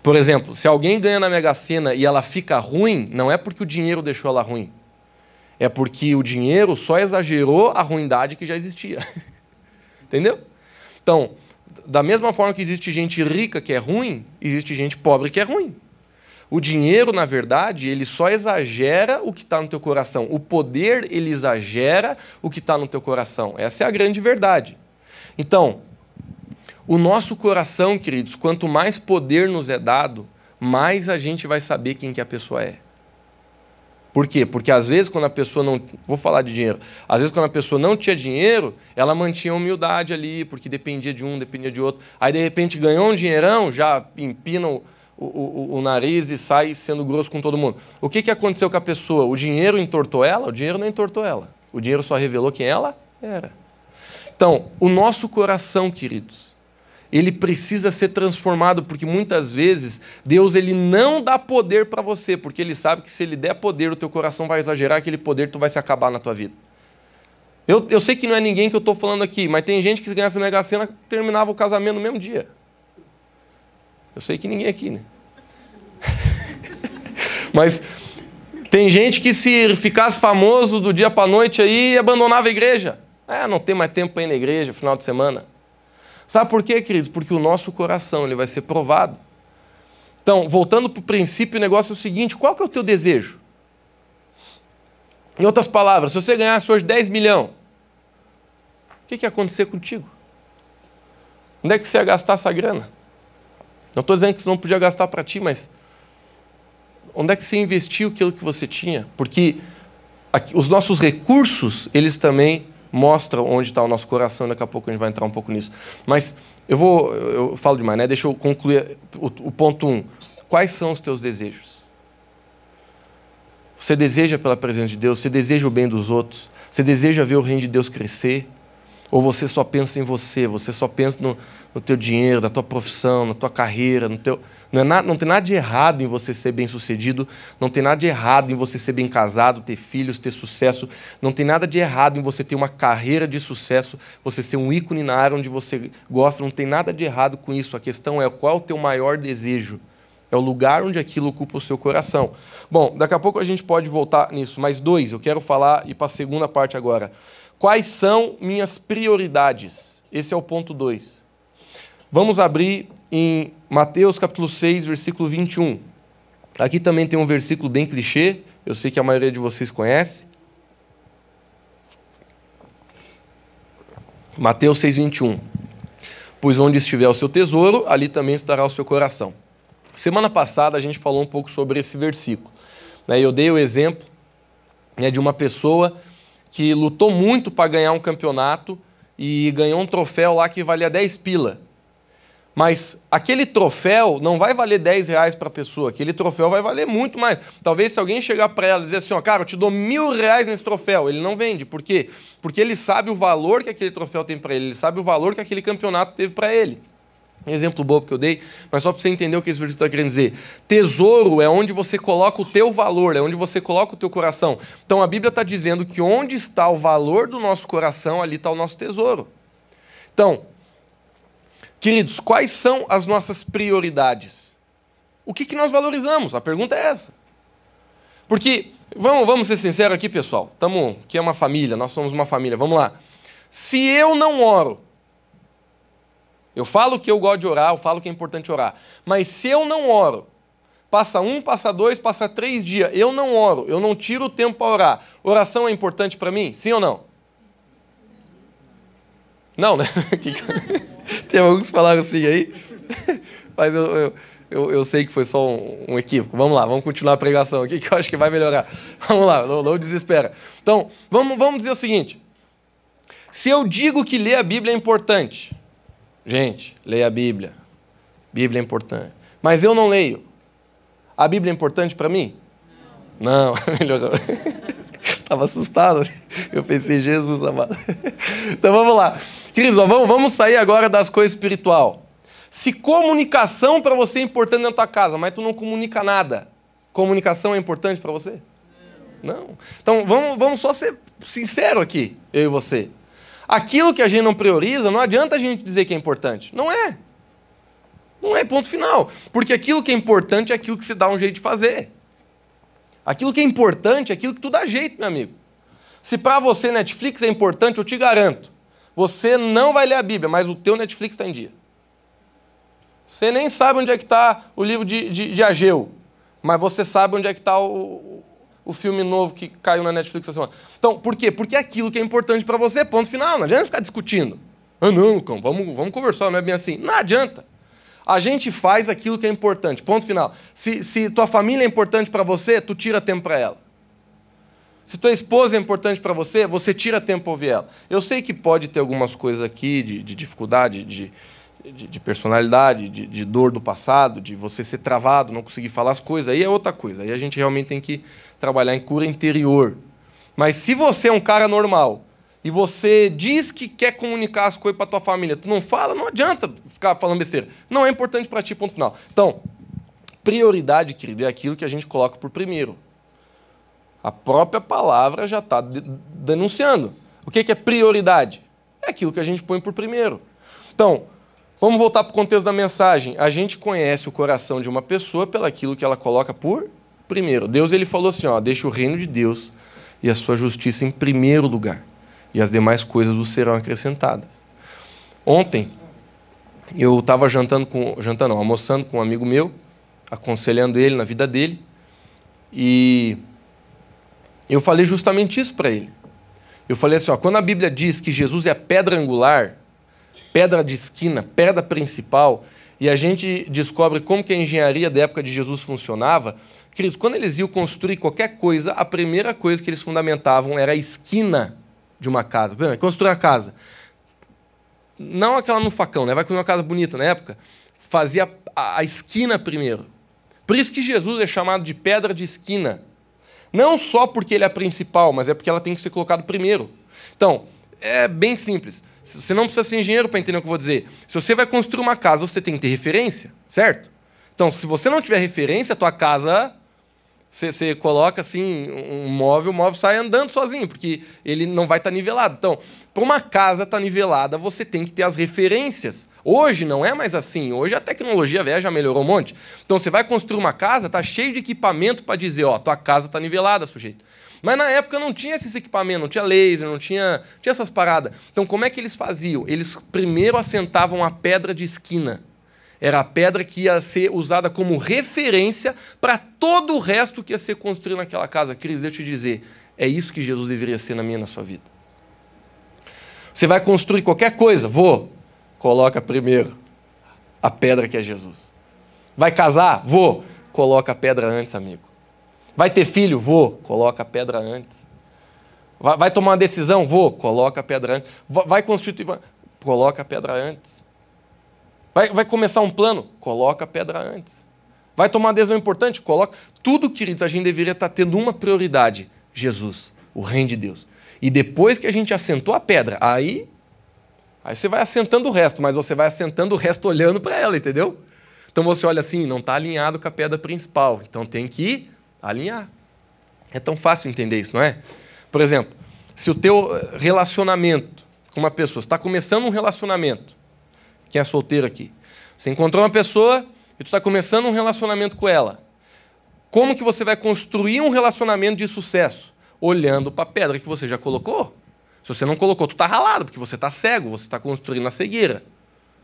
Speaker 1: Por exemplo, se alguém ganha na Mega Sena e ela fica ruim, não é porque o dinheiro deixou ela ruim. É porque o dinheiro só exagerou a ruindade que já existia. Entendeu? Então, da mesma forma que existe gente rica que é ruim, existe gente pobre que é ruim. O dinheiro, na verdade, ele só exagera o que está no teu coração. O poder, ele exagera o que está no teu coração. Essa é a grande verdade. Então, o nosso coração, queridos, quanto mais poder nos é dado, mais a gente vai saber quem que a pessoa é. Por quê? Porque às vezes quando a pessoa não... Vou falar de dinheiro. Às vezes quando a pessoa não tinha dinheiro, ela mantinha humildade ali, porque dependia de um, dependia de outro. Aí de repente ganhou um dinheirão, já empina o nariz e sai sendo grosso com todo mundo. O que aconteceu com a pessoa? O dinheiro entortou ela? O dinheiro não entortou ela. O dinheiro só revelou quem ela era. Então, o nosso coração, queridos, ele precisa ser transformado, porque muitas vezes Deus ele não dá poder para você, porque Ele sabe que se Ele der poder, o teu coração vai exagerar, aquele poder tu vai se acabar na tua vida. Eu sei que não é ninguém que eu estou falando aqui, mas tem gente que se ganhasse a Mega Sena, terminava o casamento no mesmo dia. Eu sei que ninguém aqui, né? Mas tem gente que se ficasse famoso do dia para a noite aí, abandonava a igreja. Não tem mais tempo para ir na igreja, final de semana. Sabe por quê, queridos? Porque o nosso coração ele vai ser provado. Então, voltando para o princípio, o negócio é o seguinte: qual que é o teu desejo? Em outras palavras, se você ganhasse hoje 10 milhões, o que ia acontecer contigo? Onde é que você ia gastar essa grana? Não estou dizendo que você não podia gastar para ti, mas onde é que você investiu aquilo que você tinha? Porque os nossos recursos, eles também mostram onde está o nosso coração, daqui a pouco a gente vai entrar um pouco nisso. Mas eu falo demais, né? Deixa eu concluir o ponto 1. Quais são os teus desejos? Você deseja pela presença de Deus? Você deseja o bem dos outros? Você deseja ver o reino de Deus crescer? Ou você só pensa em você? Você só pensa no teu dinheiro, na tua profissão, na tua carreira, não tem nada de errado em você ser bem-sucedido, não tem nada de errado em você ser bem casado, ter filhos, ter sucesso, não tem nada de errado em você ter uma carreira de sucesso, você ser um ícone na área onde você gosta, não tem nada de errado com isso. A questão é qual é o teu maior desejo. É o lugar onde aquilo ocupa o seu coração. Bom, daqui a pouco a gente pode voltar nisso, mas 2, eu quero falar e para a segunda parte agora. Quais são minhas prioridades? Esse é o ponto 2. Vamos abrir em Mateus capítulo 6, versículo 21. Aqui também tem um versículo bem clichê, eu sei que a maioria de vocês conhece. Mateus 6,21. Pois onde estiver o seu tesouro, ali também estará o seu coração. Semana passada a gente falou um pouco sobre esse versículo. Eu dei o exemplo de uma pessoa que lutou muito para ganhar um campeonato e ganhou um troféu lá que valia 10 pila. Mas aquele troféu não vai valer 10 reais para a pessoa, aquele troféu vai valer muito mais. Talvez se alguém chegar para ela e dizer assim, cara, eu te dou 1.000 reais nesse troféu, ele não vende. Por quê? Porque ele sabe o valor que aquele troféu tem para ele sabe o valor que aquele campeonato teve para ele. Exemplo bobo que eu dei, mas só para você entender o que esse versículo está querendo dizer. Tesouro é onde você coloca o teu valor, é onde você coloca o teu coração. Então a Bíblia está dizendo que onde está o valor do nosso coração, ali está o nosso tesouro. Então, queridos, quais são as nossas prioridades? O que nós valorizamos? A pergunta é essa. Porque, vamos ser sinceros aqui, pessoal. Aqui é uma família, nós somos uma família. Vamos lá. Se eu não oro, eu falo que eu gosto de orar, eu falo que é importante orar. Mas se eu não oro, passa 1, passa 2, passa 3 dias, eu não oro, eu não tiro o tempo para orar. Oração é importante para mim? Sim ou não? Não, né? Tem alguns que falaram assim aí, mas eu sei que foi só um equívoco. Vamos lá, vamos continuar a pregação aqui que eu acho que vai melhorar. Vamos lá, não desespera. Então, vamos dizer o seguinte. Se eu digo que ler a Bíblia é importante, gente, leia a Bíblia. Bíblia é importante. Mas eu não leio. A Bíblia é importante para mim? Não, melhorou. Estava assustado. Eu pensei, Jesus amado. Então vamos lá. Queridos, vamos sair agora das coisas espirituais. Se comunicação para você é importante na tua casa, mas tu não comunica nada, comunicação é importante para você? Não. Então vamos só ser sinceros aqui, eu e você. Aquilo que a gente não prioriza, não adianta a gente dizer que é importante. Não é. Não é ponto final. Porque aquilo que é importante é aquilo que você dá um jeito de fazer. Aquilo que é importante é aquilo que tu dá jeito, meu amigo. Se para você Netflix é importante, eu te garanto, você não vai ler a Bíblia, mas o teu Netflix está em dia. Você nem sabe onde é que está o livro de Ageu, mas você sabe onde é que está o filme novo que caiu na Netflix essa semana. Então, por quê? Porque é aquilo que é importante para você, ponto final. Não adianta ficar discutindo. Ah, não, Lucão, vamos conversar, não é bem assim. Não adianta. A gente faz aquilo que é importante, ponto final. Se tua família é importante para você, tu tira tempo para ela. Se tua esposa é importante para você, você tira tempo para ouvir ela. Eu sei que pode ter algumas coisas aqui de dificuldade, de personalidade, de dor do passado, de você ser travado, não conseguir falar as coisas, aí é outra coisa. Aí a gente realmente tem que trabalhar em cura interior. Mas se você é um cara normal e você diz que quer comunicar as coisas para tua família, tu não fala, não adianta ficar falando besteira. Não é importante para ti, ponto final. Então, prioridade, querido, é aquilo que a gente coloca por primeiro. A própria palavra já está denunciando. O que é prioridade? É aquilo que a gente põe por primeiro. Então, vamos voltar para o contexto da mensagem. A gente conhece o coração de uma pessoa pelaquilo que ela coloca por primeiro. Deus ele falou assim, deixa o reino de Deus e a sua justiça em primeiro lugar. E as demais coisas vos serão acrescentadas. Ontem, eu estava almoçando com um amigo meu, aconselhando ele na vida dele, e eu falei justamente isso para ele. Eu falei assim, quando a Bíblia diz que Jesus é a pedra angular, pedra de esquina, pedra principal, e a gente descobre como que a engenharia da época de Jesus funcionava, queridos, quando eles iam construir qualquer coisa, a primeira coisa que eles fundamentavam era a esquina de uma casa. Construir uma casa. Não aquela no facão, né? Vai construir uma casa bonita na época. Fazia a esquina primeiro. Por isso que Jesus é chamado de pedra de esquina. Não só porque ele é a principal, mas é porque ela tem que ser colocada primeiro. Então, é bem simples. Você não precisa ser engenheiro para entender o que eu vou dizer. Se você vai construir uma casa, você tem que ter referência, certo? Então, se você não tiver referência, a tua casa, você coloca assim um móvel, o móvel sai andando sozinho, porque ele não vai estar nivelado. Então, para uma casa estar nivelada, você tem que ter as referências. Hoje não é mais assim. Hoje a tecnologia velha já melhorou um monte. Então, você vai construir uma casa, está cheio de equipamento para dizer, tua casa está nivelada, sujeito. Mas na época não tinha esses equipamentos, não tinha laser, não tinha essas paradas. Então, como é que eles faziam? Eles primeiro assentavam a pedra de esquina. Era a pedra que ia ser usada como referência para todo o resto que ia ser construído naquela casa. Cris, deixa eu te dizer, é isso que Jesus deveria ser na minha e na sua vida. Você vai construir qualquer coisa? Vou. Coloca primeiro a pedra que é Jesus. Vai casar? Vou. Coloca a pedra antes, amigo. Vai ter filho? Vou. Coloca a pedra antes. Vai tomar uma decisão? Vou. Coloca a pedra antes. Vai constituir? Coloca a pedra antes. Vai começar um plano? Coloca a pedra antes. Vai tomar uma decisão importante? Coloca. Tudo, queridos, a gente deveria estar tendo uma prioridade. Jesus, o reino de Deus. E depois que a gente assentou a pedra, aí você vai assentando o resto, mas você vai assentando o resto olhando para ela, entendeu? Então você olha assim, não está alinhado com a pedra principal, então tem que alinhar. É tão fácil entender isso, não é? Por exemplo, se o teu relacionamento com uma pessoa, você está começando um relacionamento, quem é solteiro aqui, você encontrou uma pessoa e tu está começando um relacionamento com ela. Como que você vai construir um relacionamento de sucesso? Olhando para a pedra que você já colocou. Se você não colocou, tu está ralado, porque você está cego, você está construindo na cegueira.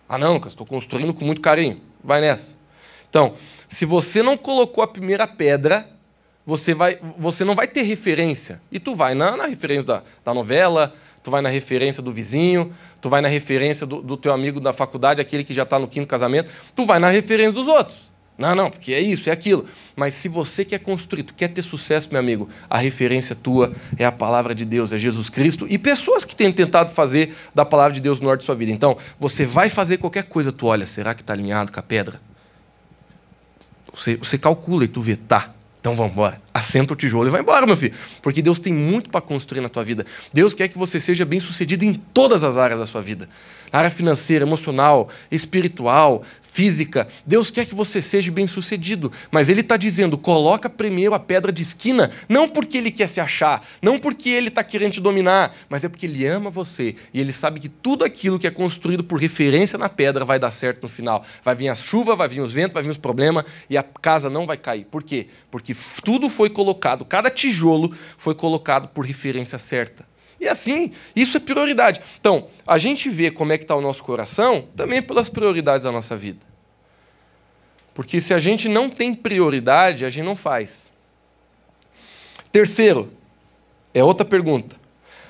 Speaker 1: Ah, não, Lucas, estou construindo com muito carinho. Vai nessa. Então, se você não colocou a primeira pedra, você não vai ter referência. E tu vai na referência da novela, tu vai na referência do vizinho, tu vai na referência do teu amigo da faculdade, aquele que já está no 5º casamento, tu vai na referência dos outros. Não, porque é isso, é aquilo. Mas se você quer construir, tu quer ter sucesso, meu amigo, a referência tua é a palavra de Deus, é Jesus Cristo e pessoas que têm tentado fazer da palavra de Deus no norte da sua vida. Então, você vai fazer qualquer coisa, tu olha, será que está alinhado com a pedra? Você calcula e tu vê, tá. Então vamos embora. Assenta o tijolo e vai embora, meu filho. Porque Deus tem muito para construir na tua vida. Deus quer que você seja bem-sucedido em todas as áreas da sua vida. Na área financeira, emocional, espiritual, física. Deus quer que você seja bem-sucedido. Mas Ele está dizendo, coloca primeiro a pedra de esquina, não porque Ele quer se achar, não porque Ele está querendo te dominar, mas é porque Ele ama você. E Ele sabe que tudo aquilo que é construído por referência na pedra vai dar certo no final. Vai vir a chuva, vai vir os ventos, vai vir os problemas e a casa não vai cair. Por quê? Porque tudo foi colocado, cada tijolo foi colocado por referência certa. E assim, isso é prioridade. Então, a gente vê como é que está o nosso coração também pelas prioridades da nossa vida. Porque se a gente não tem prioridade, a gente não faz. Terceiro, é outra pergunta.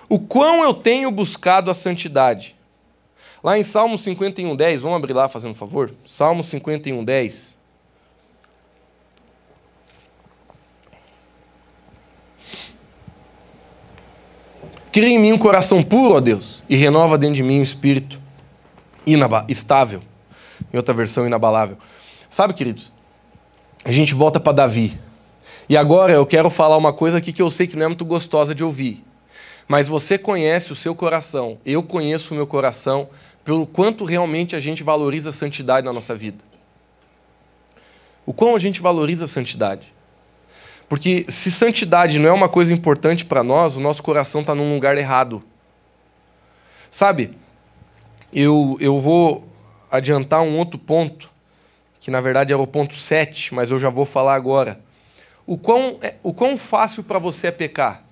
Speaker 1: O quão eu tenho buscado a santidade? Lá em Salmo 51:10, vamos abrir lá fazendo um favor? Salmo 51:10. Cria em mim um coração puro, ó Deus, e renova dentro de mim um espírito estável. Em outra versão, inabalável. Sabe, queridos, a gente volta para Davi. E agora eu quero falar uma coisa aqui que eu sei que não é muito gostosa de ouvir. Mas você conhece o seu coração, eu conheço o meu coração, pelo quanto realmente a gente valoriza a santidade na nossa vida. O quão a gente valoriza a santidade. Porque se santidade não é uma coisa importante para nós, o nosso coração está num lugar errado. Sabe, eu vou adiantar um outro ponto, que na verdade era o ponto 7, mas eu já vou falar agora. O quão fácil para você é pecar?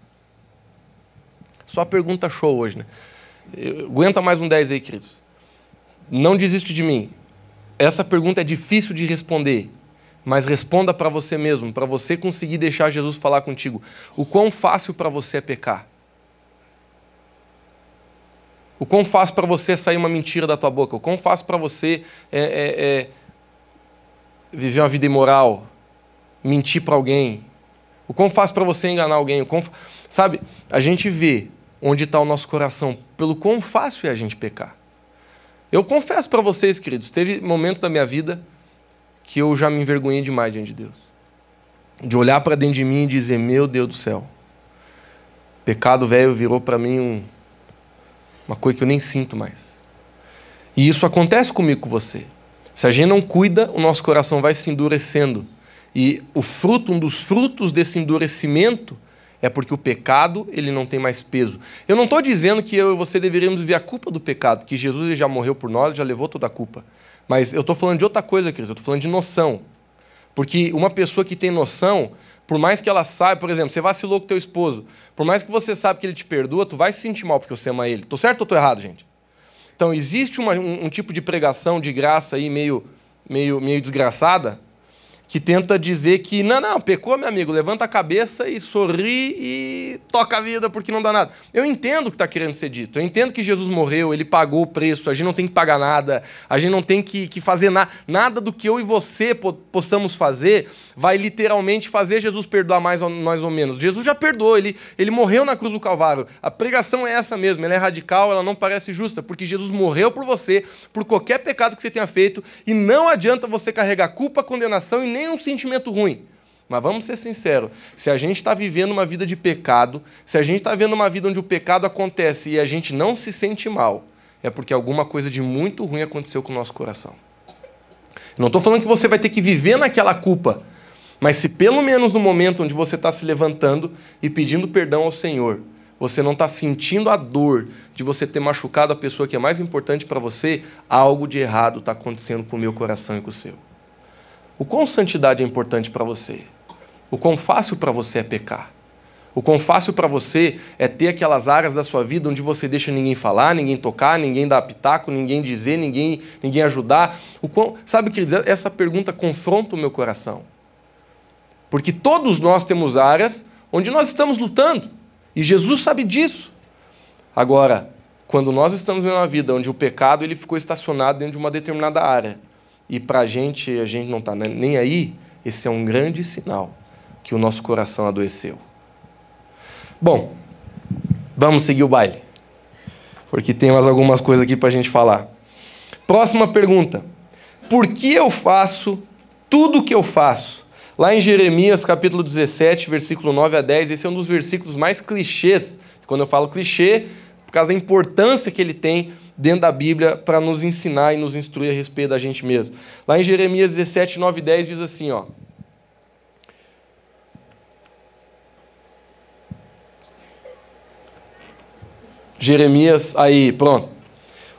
Speaker 1: Só pergunta show hoje, né? Aguenta mais um 10 aí, queridos. Não desiste de mim. Essa pergunta é difícil de responder. Mas responda para você mesmo, para você conseguir deixar Jesus falar contigo. O quão fácil para você é pecar? O quão fácil para você é sair uma mentira da tua boca? O quão fácil para você é viver uma vida imoral? Mentir para alguém? O quão fácil para você enganar alguém? Sabe, a gente vê onde está o nosso coração, pelo quão fácil é a gente pecar. Eu confesso para vocês, queridos, teve momentos da minha vida que eu já me envergonhei demais diante de Deus. De olhar para dentro de mim e dizer, meu Deus do céu, pecado velho virou para mim uma coisa que eu nem sinto mais. E isso acontece comigo, com você. Se a gente não cuida, o nosso coração vai se endurecendo. E um dos frutos desse endurecimento é porque o pecado ele não tem mais peso. Eu não estou dizendo que eu e você deveríamos viver a culpa do pecado, que Jesus ele já morreu por nós, já levou toda a culpa. Mas eu estou falando de outra coisa, queridos, eu estou falando de noção. Porque uma pessoa que tem noção, por mais que ela saiba, por exemplo, você vacilou com teu esposo, por mais que você saiba que ele te perdoa, tu vai se sentir mal porque você ama ele. Estou certo ou estou errado, gente? Então, existe um tipo de pregação de graça aí meio desgraçada, que tenta dizer que, não, pecou, meu amigo, levanta a cabeça e sorri e toca a vida porque não dá nada. Eu entendo o que está querendo ser dito, eu entendo que Jesus morreu, ele pagou o preço, a gente não tem que pagar nada, a gente não tem que fazer nada do que eu e você possamos fazer vai literalmente fazer Jesus perdoar mais ou menos. Jesus já perdoou, ele morreu na cruz do Calvário. A pregação é essa mesmo, ela é radical, ela não parece justa, porque Jesus morreu por você, por qualquer pecado que você tenha feito, e não adianta você carregar culpa, condenação e nem um sentimento ruim. Mas vamos ser sinceros, se a gente está vivendo uma vida de pecado, se a gente está vivendo uma vida onde o pecado acontece e a gente não se sente mal, é porque alguma coisa de muito ruim aconteceu com o nosso coração. Não estou falando que você vai ter que viver naquela culpa, mas se pelo menos no momento onde você está se levantando e pedindo perdão ao Senhor, você não está sentindo a dor de você ter machucado a pessoa que é mais importante para você, algo de errado está acontecendo com o meu coração e com o seu. O quão santidade é importante para você? O quão fácil para você é pecar? O quão fácil para você é ter aquelas áreas da sua vida onde você deixa ninguém falar, ninguém tocar, ninguém dar pitaco, ninguém dizer, ninguém ajudar? Sabe, queridos, essa pergunta confronta o meu coração. Porque todos nós temos áreas onde nós estamos lutando. E Jesus sabe disso. Agora, quando nós estamos em uma vida onde o pecado ele ficou estacionado dentro de uma determinada área, e para a gente não está nem aí, esse é um grande sinal que o nosso coração adoeceu. Bom, vamos seguir o baile. Porque tem mais algumas coisas aqui para a gente falar. Próxima pergunta. Por que eu faço tudo o que eu faço? Lá em Jeremias, capítulo 17, versículo 9 a 10, esse é um dos versículos mais clichês. Quando eu falo clichê, por causa da importância que ele tem dentro da Bíblia para nos ensinar e nos instruir a respeito da gente mesmo. Lá em Jeremias 17, 9 e 10 diz assim, ó. Jeremias, aí, pronto.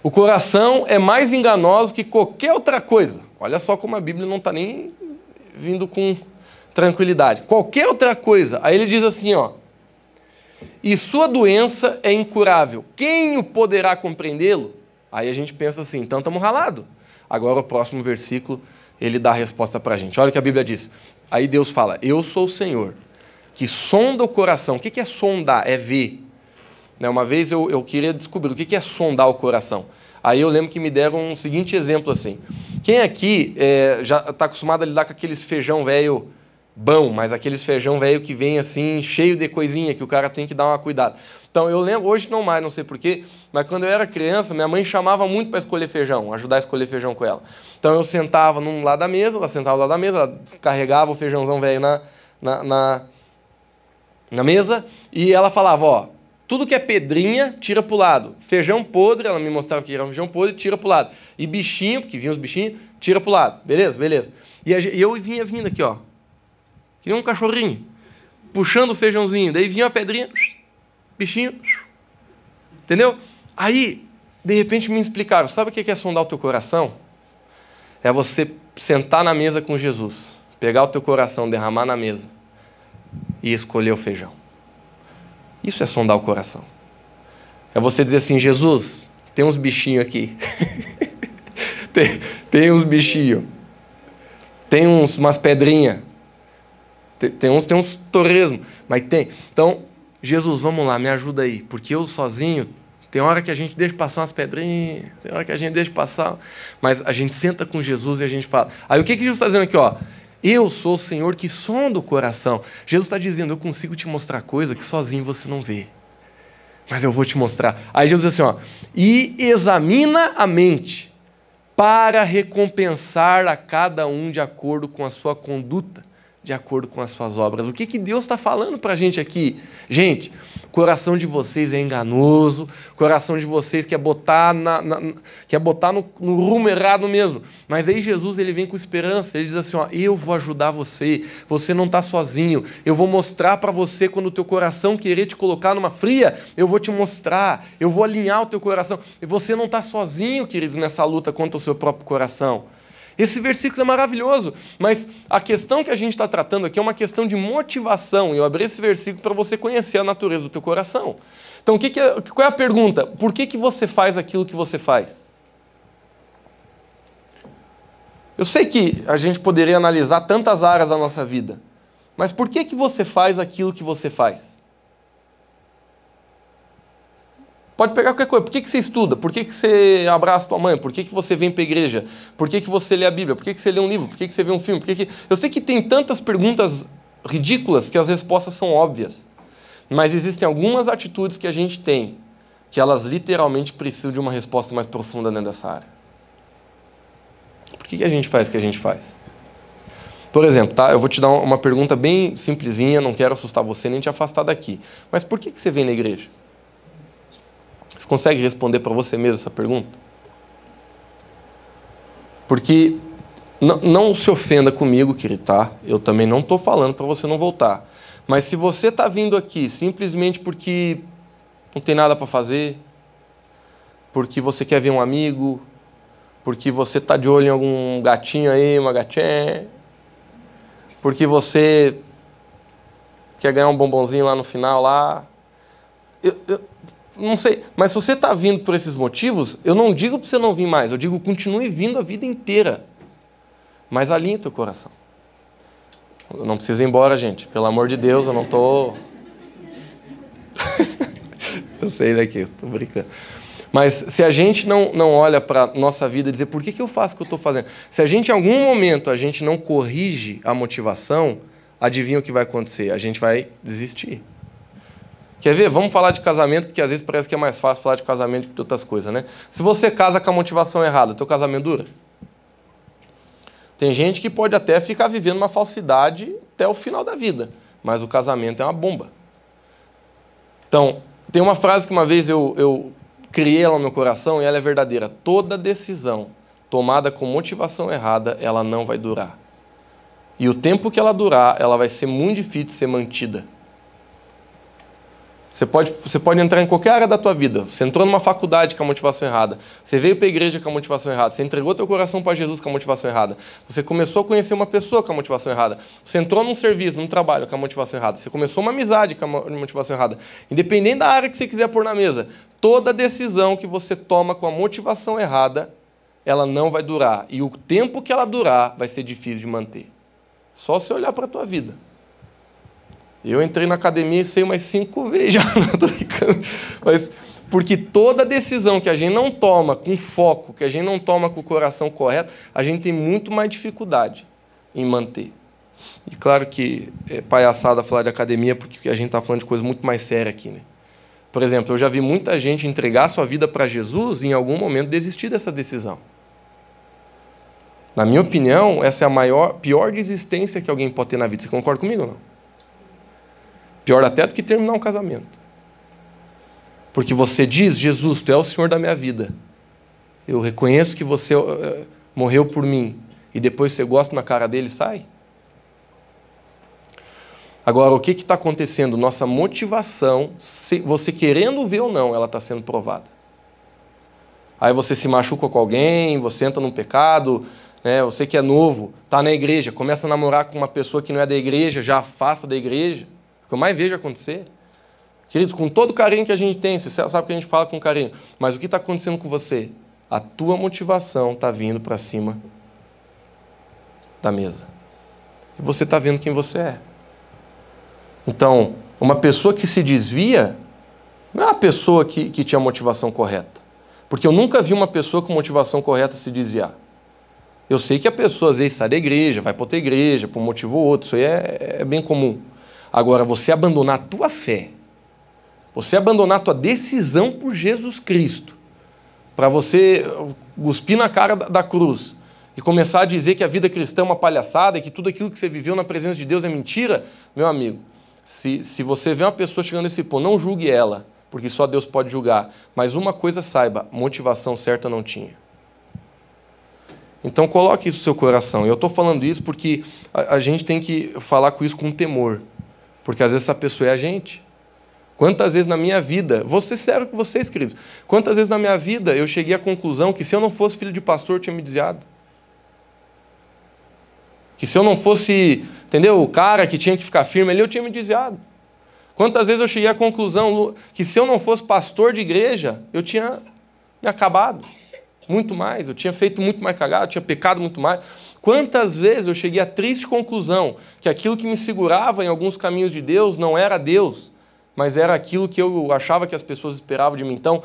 Speaker 1: O coração é mais enganoso que qualquer outra coisa. Olha só como a Bíblia não está nem vindo com tranquilidade. Qualquer outra coisa. Aí ele diz assim, ó. E sua doença é incurável. Quem o poderá compreendê-lo? Aí a gente pensa assim, então estamos ralados. Agora o próximo versículo, ele dá a resposta para a gente. Olha o que a Bíblia diz. Aí Deus fala, eu sou o Senhor, que sonda o coração. O que é sondar? É ver. Uma vez eu queria descobrir o que é sondar o coração. Aí eu lembro que me deram um seguinte exemplo assim. Quem aqui já está acostumado a lidar com aqueles feijão velho bom, mas aqueles feijão velho que vem assim, cheio de coisinha, que o cara tem que dar uma cuidado. Então eu lembro, hoje não mais, não sei porquê, mas quando eu era criança, minha mãe chamava muito para escolher feijão, ajudar a escolher feijão com ela. Então eu sentava num lado da mesa, ela sentava do lado da mesa, ela carregava o feijãozão velho na mesa, e ela falava, ó, tudo que é pedrinha, tira pro lado. Feijão podre, ela me mostrava que era um feijão podre, tira pro lado. E bichinho, porque vinha os bichinhos, tira pro lado. Beleza? Beleza. E eu vinha vindo aqui, ó. Que nem um cachorrinho. Puxando o feijãozinho. Daí vinha a pedrinha, bichinho. Entendeu? Aí, de repente me explicaram. Sabe o que é sondar o teu coração? É você sentar na mesa com Jesus. Pegar o teu coração, derramar na mesa. E escolher o feijão. Isso é sondar o coração. É você dizer assim, Jesus, tem uns bichinhos aqui. tem uns bichinhos. Tem umas pedrinhas. Tem uns torresmos. Mas tem. Então, Jesus, vamos lá, me ajuda aí. Porque eu sozinho, tem hora que a gente deixa passar umas pedrinhas, tem hora que a gente deixa passar. Mas a gente senta com Jesus e a gente fala. Aí o que Jesus está dizendo aqui, ó? Eu sou o Senhor que sonda o coração. Jesus está dizendo, eu consigo te mostrar coisa que sozinho você não vê. Mas eu vou te mostrar. Aí Jesus diz assim, ó, e examina a mente para recompensar a cada um de acordo com a sua conduta, de acordo com as suas obras. O que Deus está falando para a gente aqui? Gente, o coração de vocês é enganoso, o coração de vocês quer botar, no rumo errado mesmo. Mas aí Jesus ele vem com esperança, ele diz assim, ó, eu vou ajudar você não está sozinho, eu vou mostrar para você quando o teu coração querer te colocar numa fria, eu vou te mostrar, eu vou alinhar o teu coração. E você não está sozinho, queridos, nessa luta contra o seu próprio coração. Esse versículo é maravilhoso, mas a questão que a gente está tratando aqui é uma questão de motivação. Eu abri esse versículo para você conhecer a natureza do teu coração. Então, qual é a pergunta? Por que você faz aquilo que você faz? Eu sei que a gente poderia analisar tantas áreas da nossa vida, mas por que você faz aquilo que você faz? Pode pegar qualquer coisa. Por que você estuda? Por que você abraça tua mãe? Por que você vem para a igreja? Por que você lê a Bíblia? Por que você lê um livro? Por que você vê um filme? Eu sei que tem tantas perguntas ridículas que as respostas são óbvias. Mas existem algumas atitudes que a gente tem que elas literalmente precisam de uma resposta mais profunda dentro dessa área. Por que a gente faz o que a gente faz? Por exemplo, tá? Eu vou te dar uma pergunta bem simplesinha, não quero assustar você nem te afastar daqui. Mas por que você vem na igreja? Você consegue responder para você mesmo essa pergunta? Porque não se ofenda comigo, querido, tá? Eu também não estou falando para você não voltar. Mas se você está vindo aqui simplesmente porque não tem nada para fazer, porque você quer ver um amigo, porque você está de olho em algum gatinho aí, uma gatinha, porque você quer ganhar um bombonzinho lá no final, lá... Eu não sei, mas se você está vindo por esses motivos, eu não digo para você não vir mais, eu digo continue vindo a vida inteira, mas alinhe teu coração. Eu não precisa ir embora, gente, pelo amor de Deus, eu não estou... Eu sei daqui, estou brincando. Mas se a gente não olha para a nossa vida e dizer por que eu faço o que eu estou fazendo, se a gente em algum momento a gente não corrige a motivação, adivinha o que vai acontecer? A gente vai desistir. Quer ver? Vamos falar de casamento, porque às vezes parece que é mais fácil falar de casamento que de outras coisas, né? Se você casa com a motivação errada, teu casamento dura? Tem gente que pode até ficar vivendo uma falsidade até o final da vida, mas o casamento é uma bomba. Então, tem uma frase que uma vez eu criei ela no meu coração e ela é verdadeira. Toda decisão tomada com motivação errada, ela não vai durar. E o tempo que ela durar, ela vai ser muito difícil de ser mantida. Você pode entrar em qualquer área da tua vida. Você entrou numa faculdade com a motivação errada. Você veio para a igreja com a motivação errada. Você entregou teu coração para Jesus com a motivação errada. Você começou a conhecer uma pessoa com a motivação errada. Você entrou num serviço, num trabalho com a motivação errada. Você começou uma amizade com a motivação errada. Independente da área que você quiser pôr na mesa, toda decisão que você toma com a motivação errada, ela não vai durar. E o tempo que ela durar vai ser difícil de manter. Só você olhar para a tua vida. Eu entrei na academia e sei umas 5 vezes já, não estou brincando. Mas porque toda decisão que a gente não toma com foco, que a gente não toma com o coração correto, a gente tem muito mais dificuldade em manter. E claro que é palhaçada falar de academia, porque a gente está falando de coisa muito mais séria aqui, né? Por exemplo, eu já vi muita gente entregar sua vida para Jesus e em algum momento desistir dessa decisão. Na minha opinião, essa é a pior desistência que alguém pode ter na vida. Você concorda comigo ou não? Pior até do que terminar um casamento. Porque você diz, Jesus, tu é o Senhor da minha vida. Eu reconheço que você morreu por mim. E depois você gosta na cara dele e sai? Agora, o que está acontecendo? Nossa motivação, você querendo ver ou não, ela está sendo provada. Aí você se machuca com alguém, você entra num pecado, né? Você que é novo, está na igreja, começa a namorar com uma pessoa que não é da igreja, já afasta da igreja. O que eu mais vejo acontecer. Queridos, com todo o carinho que a gente tem, você sabe que a gente fala com carinho, mas o que está acontecendo com você? A tua motivação está vindo para cima da mesa. E você está vendo quem você é. Então, uma pessoa que se desvia, não é uma pessoa que tinha a motivação correta. Porque eu nunca vi uma pessoa com motivação correta se desviar. Eu sei que a pessoa às vezes sai da igreja, vai para outra igreja, por um motivo ou outro, isso aí é bem comum. Agora, você abandonar a tua fé, você abandonar a tua decisão por Jesus Cristo, para você cuspir na cara da cruz e começar a dizer que a vida cristã é uma palhaçada e que tudo aquilo que você viveu na presença de Deus é mentira, meu amigo, se você vê uma pessoa chegando nesse ponto, não julgue ela, porque só Deus pode julgar, mas uma coisa saiba, motivação certa não tinha. Então coloque isso no seu coração. E eu estou falando isso porque a gente tem que falar com isso com temor. Porque às vezes essa pessoa é a gente. Quantas vezes na minha vida, vou ser sério com vocês, queridos, quantas vezes na minha vida eu cheguei à conclusão que se eu não fosse filho de pastor, eu tinha me desviado. Que se eu não fosse, entendeu, o cara que tinha que ficar firme ali, eu tinha me desviado. Quantas vezes eu cheguei à conclusão que se eu não fosse pastor de igreja, eu tinha me acabado. Muito mais, eu tinha feito muito mais cagada, eu tinha pecado muito mais. Quantas vezes eu cheguei à triste conclusão que aquilo que me segurava em alguns caminhos de Deus não era Deus, mas era aquilo que eu achava que as pessoas esperavam de mim. Então,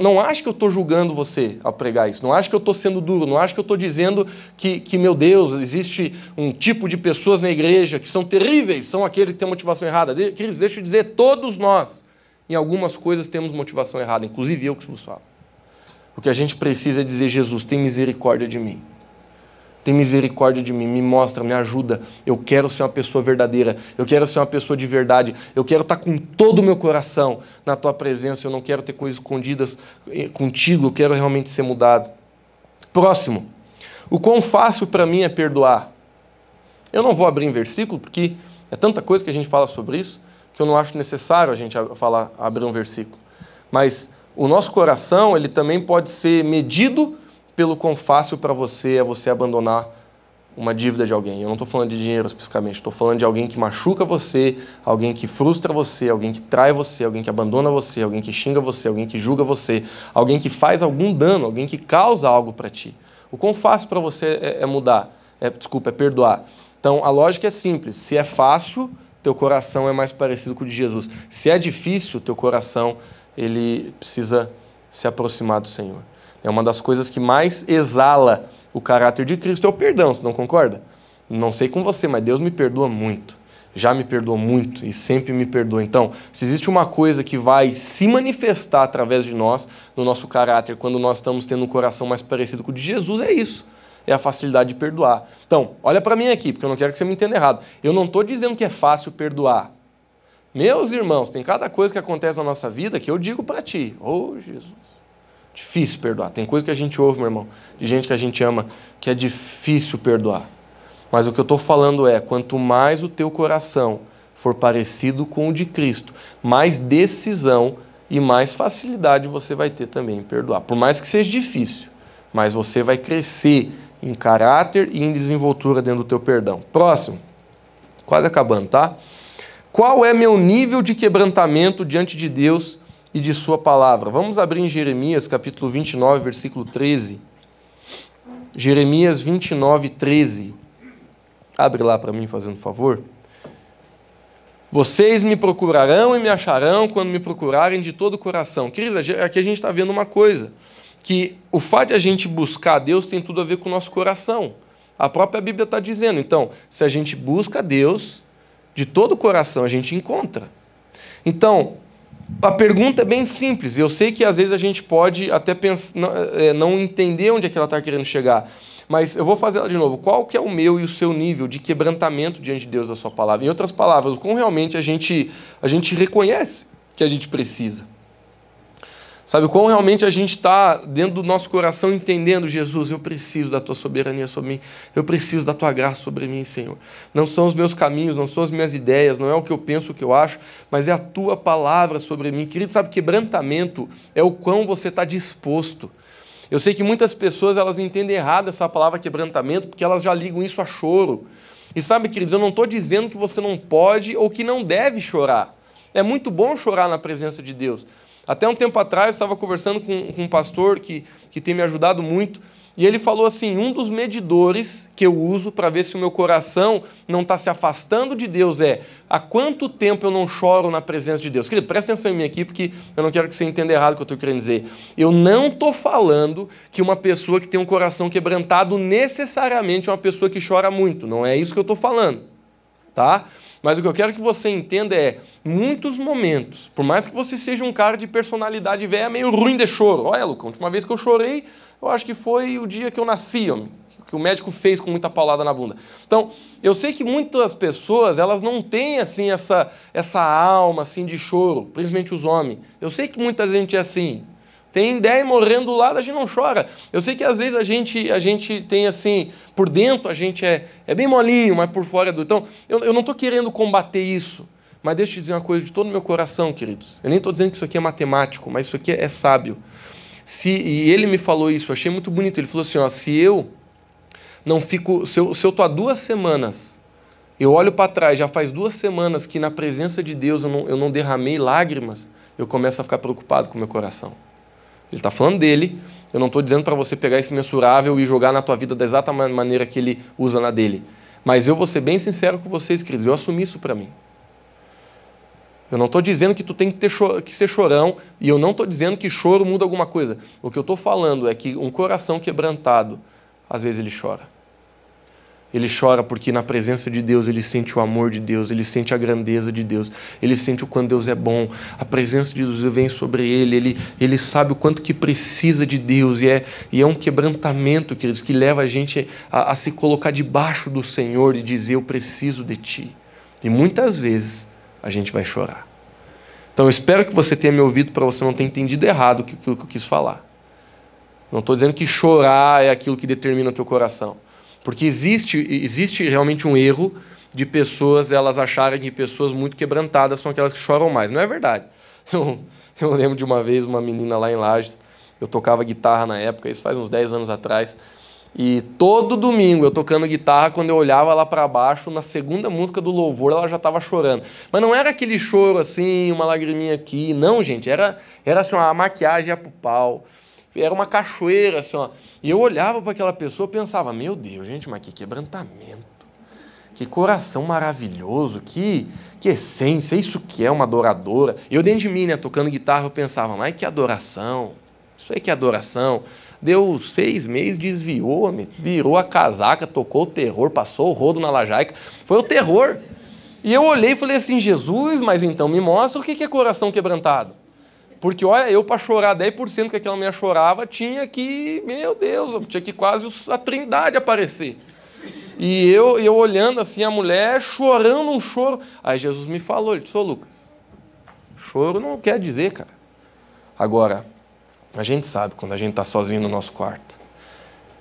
Speaker 1: não acho que eu estou julgando você ao pregar isso, não acho que eu estou sendo duro, não acho que eu estou dizendo que, meu Deus, existe um tipo de pessoas na igreja que são terríveis, são aqueles que têm motivação errada. Queridos, deixa eu dizer, todos nós, em algumas coisas, temos motivação errada, inclusive eu que vos falo. O que a gente precisa é dizer, Jesus, tem misericórdia de mim. Tem misericórdia de mim, me mostra, me ajuda. Eu quero ser uma pessoa verdadeira, eu quero ser uma pessoa de verdade, eu quero estar com todo o meu coração na tua presença, eu não quero ter coisas escondidas contigo, eu quero realmente ser mudado. Próximo, o quão fácil para mim é perdoar. Eu não vou abrir em versículo, porque é tanta coisa que a gente fala sobre isso, que eu não acho necessário a gente abrir um versículo. Mas o nosso coração, ele também pode ser medido pelo quão fácil para você é você abandonar uma dívida de alguém. Eu não estou falando de dinheiro especificamente, estou falando de alguém que machuca você, alguém que frustra você, alguém que trai você, alguém que abandona você, alguém que xinga você, alguém que julga você, alguém que faz algum dano, alguém que causa algo para ti. O quão fácil para você é perdoar. Então, a lógica é simples. Se é fácil, teu coração é mais parecido com o de Jesus. Se é difícil, teu coração ele precisa se aproximar do Senhor. É uma das coisas que mais exala o caráter de Cristo, é o perdão, você não concorda? Não sei com você, mas Deus me perdoa muito. Já me perdoou muito e sempre me perdoa. Então, se existe uma coisa que vai se manifestar através de nós, no nosso caráter, quando nós estamos tendo um coração mais parecido com o de Jesus, é isso. É a facilidade de perdoar. Então, olha para mim aqui, porque eu não quero que você me entenda errado. Eu não estou dizendo que é fácil perdoar. Meus irmãos, tem cada coisa que acontece na nossa vida que eu digo para ti. Oh, Jesus. Difícil perdoar. Tem coisa que a gente ouve, meu irmão, de gente que a gente ama, que é difícil perdoar. Mas o que eu estou falando é, quanto mais o teu coração for parecido com o de Cristo, mais decisão e mais facilidade você vai ter também em perdoar. Por mais que seja difícil, mas você vai crescer em caráter e em desenvoltura dentro do teu perdão. Próximo. Quase acabando, tá? Qual é meu nível de quebrantamento diante de Deus e de sua palavra? Vamos abrir em Jeremias, capítulo 29, versículo 13. Jeremias 29, 13. Abre lá para mim, fazendo favor. Vocês me procurarão e me acharão quando me procurarem de todo o coração. Queridos, aqui a gente está vendo uma coisa, que o fato de a gente buscar a Deus tem tudo a ver com o nosso coração. A própria Bíblia está dizendo. Então, se a gente busca a Deus de todo o coração, a gente encontra. Então, a pergunta é bem simples. Eu sei que às vezes a gente pode até não entender onde é que ela está querendo chegar, mas eu vou fazer ela de novo. Qual que é o meu e o seu nível de quebrantamento diante de Deus da sua palavra? Em outras palavras, o quão realmente a gente reconhece que a gente precisa. Sabe, como realmente a gente está dentro do nosso coração entendendo, Jesus, eu preciso da tua soberania sobre mim, eu preciso da tua graça sobre mim, Senhor. Não são os meus caminhos, não são as minhas ideias, não é o que eu penso, o que eu acho, mas é a tua palavra sobre mim. Querido, sabe, quebrantamento é o quão você está disposto. Eu sei que muitas pessoas elas entendem errado essa palavra quebrantamento, porque elas já ligam isso a choro. E sabe, queridos, eu não estou dizendo que você não pode ou que não deve chorar. É muito bom chorar na presença de Deus. Até um tempo atrás, eu estava conversando com um pastor que tem me ajudado muito, e ele falou assim, um dos medidores que eu uso para ver se o meu coração não está se afastando de Deus é há quanto tempo eu não choro na presença de Deus. Querido, presta atenção em mim aqui, porque eu não quero que você entenda errado o que eu estou querendo dizer. Eu não estou falando que uma pessoa que tem um coração quebrantado necessariamente é uma pessoa que chora muito. Não é isso que eu estou falando, tá? Mas o que eu quero que você entenda é, muitos momentos, por mais que você seja um cara de personalidade velha, meio ruim de choro. Olha, Lucão, a última vez que eu chorei, eu acho que foi o dia que eu nasci, que o médico fez com muita paulada na bunda. Então, eu sei que muitas pessoas, elas não têm, assim, essa alma, assim, de choro, principalmente os homens. Eu sei que muita gente é assim. Tem 10 morrendo do lado, a gente não chora. Eu sei que às vezes a gente tem assim, por dentro a gente é bem molinho, mas por fora é duro. Então, eu não estou querendo combater isso, mas deixa eu te dizer uma coisa de todo o meu coração, queridos. Eu nem estou dizendo que isso aqui é matemático, mas isso aqui é sábio. E ele me falou isso, eu achei muito bonito. Ele falou assim, ó, se eu não fico, se eu estou há 2 semanas, eu olho para trás, já faz 2 semanas que na presença de Deus eu não derramei lágrimas, eu começo a ficar preocupado com o meu coração. Ele está falando dele, Eu não estou dizendo para você pegar esse mensurável e jogar na tua vida da exata maneira que ele usa na dele. Mas eu vou ser bem sincero com vocês, queridos, eu assumi isso para mim. Eu não estou dizendo que tu tem que ser chorão, e eu não estou dizendo que choro muda alguma coisa. O que eu estou falando é que um coração quebrantado, às vezes ele chora. Ele chora porque na presença de Deus ele sente o amor de Deus, ele sente a grandeza de Deus, ele sente o quanto Deus é bom, a presença de Deus vem sobre ele sabe o quanto que precisa de Deus, e é um quebrantamento, queridos, que leva a gente a se colocar debaixo do Senhor e dizer, eu preciso de Ti. E muitas vezes a gente vai chorar. Então eu espero que você tenha me ouvido para você não ter entendido errado o que eu quis falar. Não estou dizendo que chorar é aquilo que determina o teu coração. Porque existe realmente um erro de pessoas, elas acharem que pessoas muito quebrantadas são aquelas que choram mais. Não é verdade. Eu lembro de uma vez, uma menina lá em Lages, eu tocava guitarra na época, isso faz uns 10 anos atrás, e todo domingo eu tocando guitarra, quando eu olhava lá para baixo, na segunda música do louvor, ela já estava chorando. Mas não era aquele choro assim, uma lagriminha aqui, não, gente, era assim, uma maquiagem ia pro pau. Era uma cachoeira, assim, ó. E eu olhava para aquela pessoa e pensava, meu Deus, gente, mas que quebrantamento, que coração maravilhoso, que essência, isso que é uma adoradora. Eu dentro de mim, né, tocando guitarra, eu pensava, mas que adoração, isso aí que é adoração. Deu 6 meses, desviou, virou a casaca, tocou o terror, passou o rodo na lajaica, foi o terror. E eu olhei e falei assim, Jesus, mas então me mostra o que é coração quebrantado. Porque, olha, eu para chorar 10% que aquela mulher chorava, tinha que, meu Deus, tinha que quase a trindade aparecer. E eu olhando assim, a mulher chorando um choro. Aí Jesus me falou, ele disse, ô Lucas, choro não quer dizer, cara. Agora, a gente sabe quando a gente está sozinho no nosso quarto,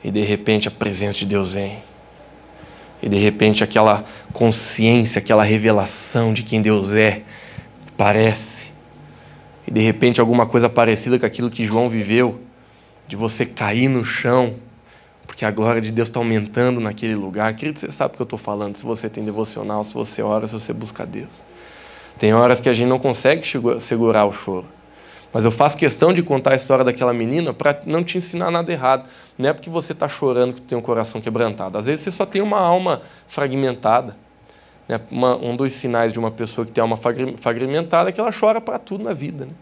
Speaker 1: e de repente a presença de Deus vem, e de repente aquela consciência, aquela revelação de quem Deus é, parece. E de repente alguma coisa parecida com aquilo que João viveu, de você cair no chão, porque a glória de Deus está aumentando naquele lugar. Querido, você sabe o que eu estou falando, se você tem devocional, se você ora, se você busca Deus. Tem horas que a gente não consegue segurar o choro. Mas eu faço questão de contar a história daquela menina para não te ensinar nada errado. Não é porque você está chorando que tem um coração quebrantado. Às vezes você só tem uma alma fragmentada. Um dos sinais de uma pessoa que tem alma fragmentada é que ela chora para tudo na vida. Né?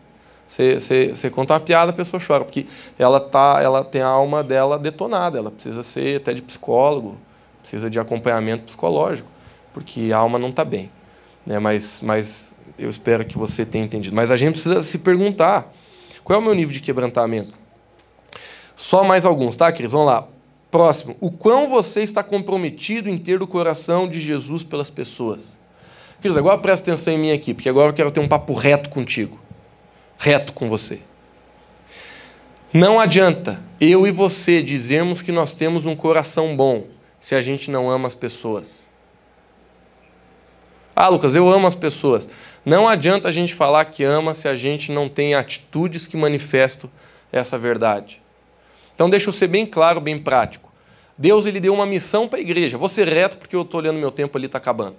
Speaker 1: Você conta uma piada, a pessoa chora, porque ela tem a alma dela detonada, ela precisa ser até de psicólogo, precisa de acompanhamento psicológico, porque a alma não está bem. Né? Mas eu espero que você tenha entendido. Mas a gente precisa se perguntar, qual é o meu nível de quebrantamento? Só mais alguns, tá, queridos? Vamos lá. Próximo, o quão você está comprometido em ter o coração de Jesus pelas pessoas? Queridos, agora presta atenção em mim aqui, porque agora eu quero ter um papo reto contigo. Reto com você. Não adianta eu e você dizermos que nós temos um coração bom se a gente não ama as pessoas. Ah, Lucas, eu amo as pessoas. Não adianta a gente falar que ama se a gente não tem atitudes que manifestam essa verdade. Então deixa eu ser bem claro, bem prático. Deus ele deu uma missão para a igreja. Vou ser reto porque eu estou olhando meu tempo ali, está acabando.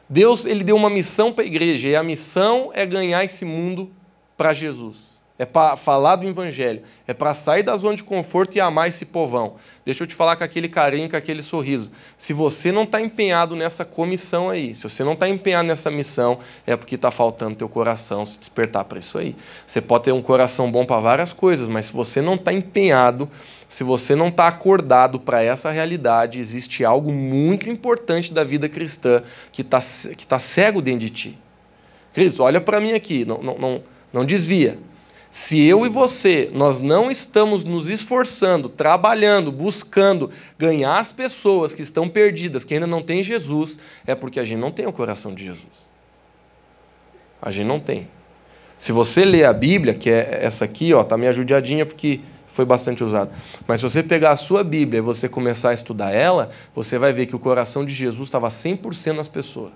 Speaker 1: Deus ele deu uma missão para a igreja e a missão é ganhar esse mundo para Jesus. É para falar do evangelho. É para sair da zona de conforto e amar esse povão. Deixa eu te falar com aquele carinho, com aquele sorriso. Se você não está empenhado nessa comissão aí, se você não está empenhado nessa missão, é porque está faltando teu coração se despertar para isso aí. Você pode ter um coração bom para várias coisas, mas se você não está empenhado, se você não está acordado para essa realidade, existe algo muito importante da vida cristã que tá cego dentro de ti. Queridos, olha para mim aqui, não desvia. Se eu e você, nós não estamos nos esforçando, trabalhando, buscando ganhar as pessoas que estão perdidas, que ainda não têm Jesus, é porque a gente não tem o coração de Jesus. A gente não tem. Se você ler a Bíblia, que é essa aqui, ó, tá meio ajudadinha porque foi bastante usada. Mas se você pegar a sua Bíblia e você começar a estudar ela, você vai ver que o coração de Jesus estava 100% nas pessoas.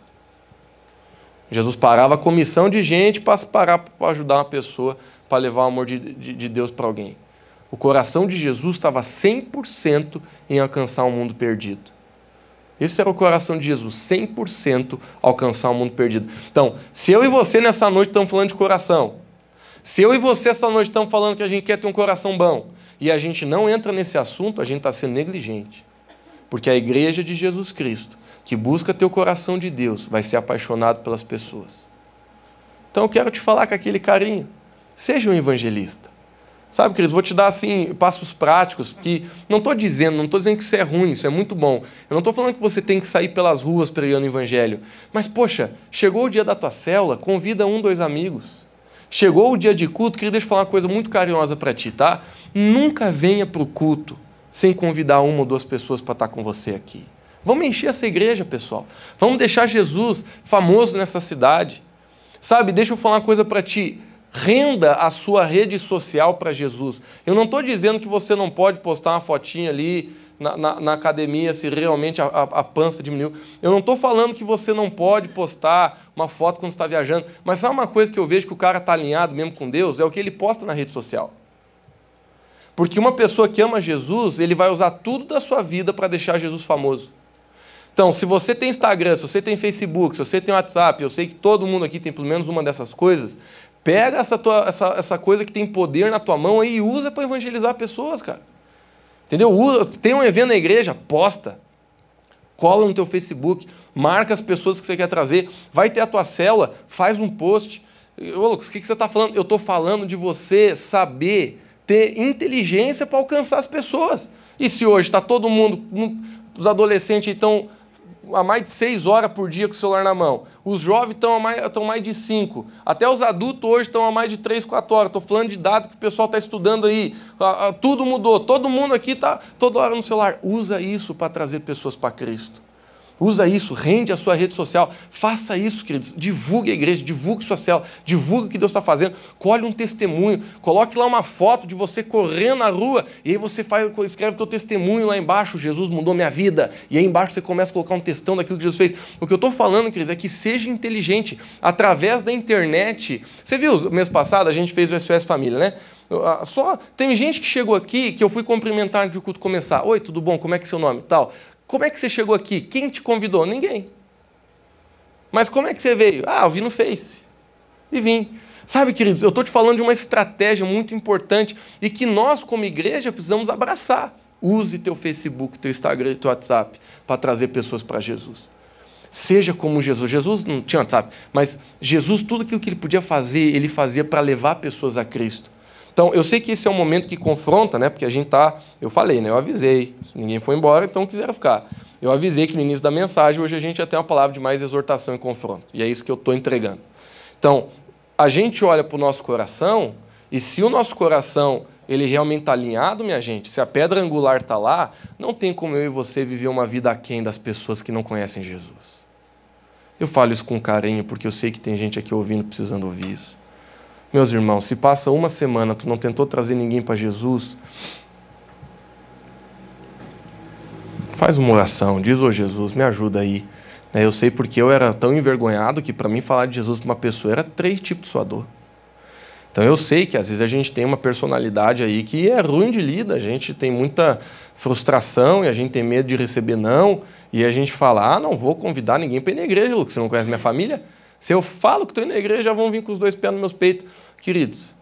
Speaker 1: Jesus parava a comissão de gente para parar para ajudar uma pessoa, para levar o amor de Deus para alguém. O coração de Jesus estava 100% em alcançar um mundo perdido. Esse era o coração de Jesus, 100% alcançar um mundo perdido. Então, se eu e você nessa noite estamos falando de coração, se eu e você essa noite estamos falando que a gente quer ter um coração bom, e a gente não entra nesse assunto, a gente está sendo negligente. Porque a igreja de Jesus Cristo, que busca ter o coração de Deus, vai ser apaixonado pelas pessoas. Então eu quero te falar com aquele carinho. Seja um evangelista. Sabe, queridos, vou te dar assim passos práticos, que não estou dizendo que isso é ruim, isso é muito bom. Eu não estou falando que você tem que sair pelas ruas pregando o evangelho. Mas, poxa, chegou o dia da tua célula, convida 1, 2 amigos. Chegou o dia de culto, queria deixa eu falar uma coisa muito carinhosa para ti, tá? Nunca venha para o culto sem convidar 1 ou 2 pessoas para estar com você aqui. Vamos encher essa igreja, pessoal. Vamos deixar Jesus famoso nessa cidade. Sabe, deixa eu falar uma coisa para ti. Renda a sua rede social para Jesus. Eu não estou dizendo que você não pode postar uma fotinha ali na academia se realmente a pança diminuiu. Eu não estou falando que você não pode postar uma foto quando está viajando. Mas sabe uma coisa que eu vejo que o cara está alinhado mesmo com Deus? É o que ele posta na rede social. Porque uma pessoa que ama Jesus, ele vai usar tudo da sua vida para deixar Jesus famoso. Então, se você tem Instagram, se você tem Facebook, se você tem WhatsApp, eu sei que todo mundo aqui tem pelo menos uma dessas coisas, pega essa coisa que tem poder na tua mão aí e usa para evangelizar pessoas, cara. Entendeu? Tem um evento na igreja, posta. Cola no teu Facebook, marca as pessoas que você quer trazer, vai ter a tua célula, faz um post. Ô, Lucas, o que você está falando? Eu estou falando de você saber ter inteligência para alcançar as pessoas. E se hoje está todo mundo, os adolescentes estão há mais de 6 horas por dia com o celular na mão. Os jovens estão mais de 5. Até os adultos hoje estão há mais de 3, 4 horas. Estou falando de dados que o pessoal está estudando aí. Tudo mudou. Todo mundo aqui está toda hora no celular. Usa isso para trazer pessoas para Cristo. Usa isso, rende a sua rede social. Faça isso, queridos. Divulgue a igreja, divulgue sua célula, divulgue o que Deus está fazendo. Colhe um testemunho, coloque lá uma foto de você correndo na rua e aí você escreve o teu testemunho lá embaixo. Jesus mudou minha vida. E aí embaixo você começa a colocar um textão daquilo que Jesus fez. O que eu estou falando, queridos, é que seja inteligente através da internet. Você viu, mês passado a gente fez o SOS Família, né? Tem gente que chegou aqui que eu fui cumprimentar antes do culto começar. Oi, tudo bom? Como é que é seu nome? Tal. Como é que você chegou aqui? Quem te convidou? Ninguém. Mas como é que você veio? Eu vi no Face. E vim. Sabe, queridos, eu estou te falando de uma estratégia muito importante e que nós, como igreja, precisamos abraçar. Use teu Facebook, teu Instagram e teu WhatsApp para trazer pessoas para Jesus. Seja como Jesus. Jesus não tinha WhatsApp, mas Jesus, tudo aquilo que ele podia fazer, ele fazia para levar pessoas a Cristo. Então, eu sei que esse é um momento que confronta, né? Porque a gente está... Eu falei, né? Eu avisei. Ninguém foi embora, então quiseram ficar. Eu avisei que no início da mensagem, hoje a gente já tem uma palavra de mais exortação e confronto. E é isso que eu estou entregando. Então, a gente olha para o nosso coração, e se o nosso coração ele realmente está alinhado, minha gente, se a pedra angular está lá, não tem como eu e você viver uma vida aquém das pessoas que não conhecem Jesus. Eu falo isso com carinho, porque eu sei que tem gente aqui ouvindo, precisando ouvir isso. Meus irmãos, se passa uma semana, tu não tentou trazer ninguém para Jesus, faz uma oração, diz, ô Jesus, me ajuda aí. Eu sei porque eu era tão envergonhado que para mim falar de Jesus para uma pessoa era 3 tipos de suador. Então eu sei que às vezes a gente tem uma personalidade aí que é ruim de lida, a gente tem muita frustração e a gente tem medo de receber não, e a gente fala, não vou convidar ninguém para ir na igreja, Lucas, você não conhece minha família? Se eu falo que estou indo na igreja, já vão vir com os 2 pés nos meus peitos. Queridos,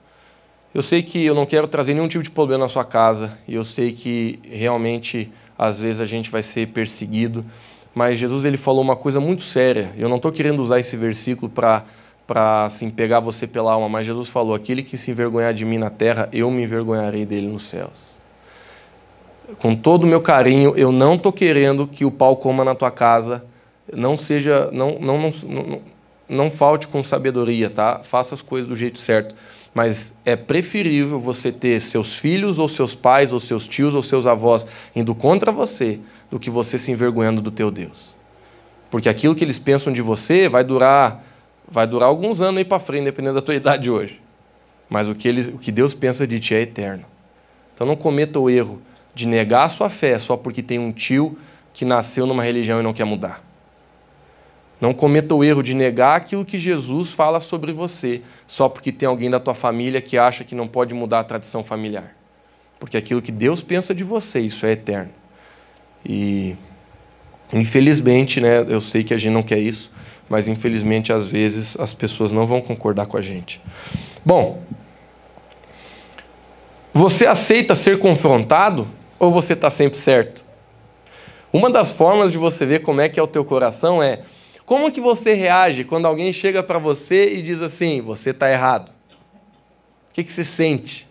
Speaker 1: eu sei que eu não quero trazer nenhum tipo de problema na sua casa, e eu sei que realmente, às vezes, a gente vai ser perseguido, mas Jesus ele falou uma coisa muito séria. Eu não estou querendo usar esse versículo para assim, pegar você pela alma, mas Jesus falou, aquele que se envergonhar de mim na terra, eu me envergonharei dele nos céus. Com todo o meu carinho, eu não estou querendo que o pau coma na tua casa, não falte com sabedoria, tá? Faça as coisas do jeito certo. Mas é preferível você ter seus filhos, ou seus pais, ou seus tios, ou seus avós indo contra você, do que você se envergonhando do teu Deus. Porque aquilo que eles pensam de você vai durar alguns anos aí para frente, dependendo da tua idade hoje. Mas o que Deus pensa de ti é eterno. Então não cometa o erro de negar a sua fé só porque tem um tio que nasceu numa religião e não quer mudar. Não cometa o erro de negar aquilo que Jesus fala sobre você, só porque tem alguém da tua família que acha que não pode mudar a tradição familiar. Porque aquilo que Deus pensa de você, isso é eterno. E, infelizmente, né, eu sei que a gente não quer isso, mas infelizmente, às vezes, as pessoas não vão concordar com a gente. Bom, Você aceita ser confrontado ou você está sempre certo? Uma das formas de você ver como é que é o teu coração é como que você reage quando alguém chega para você e diz assim, você está errado. O que você sente?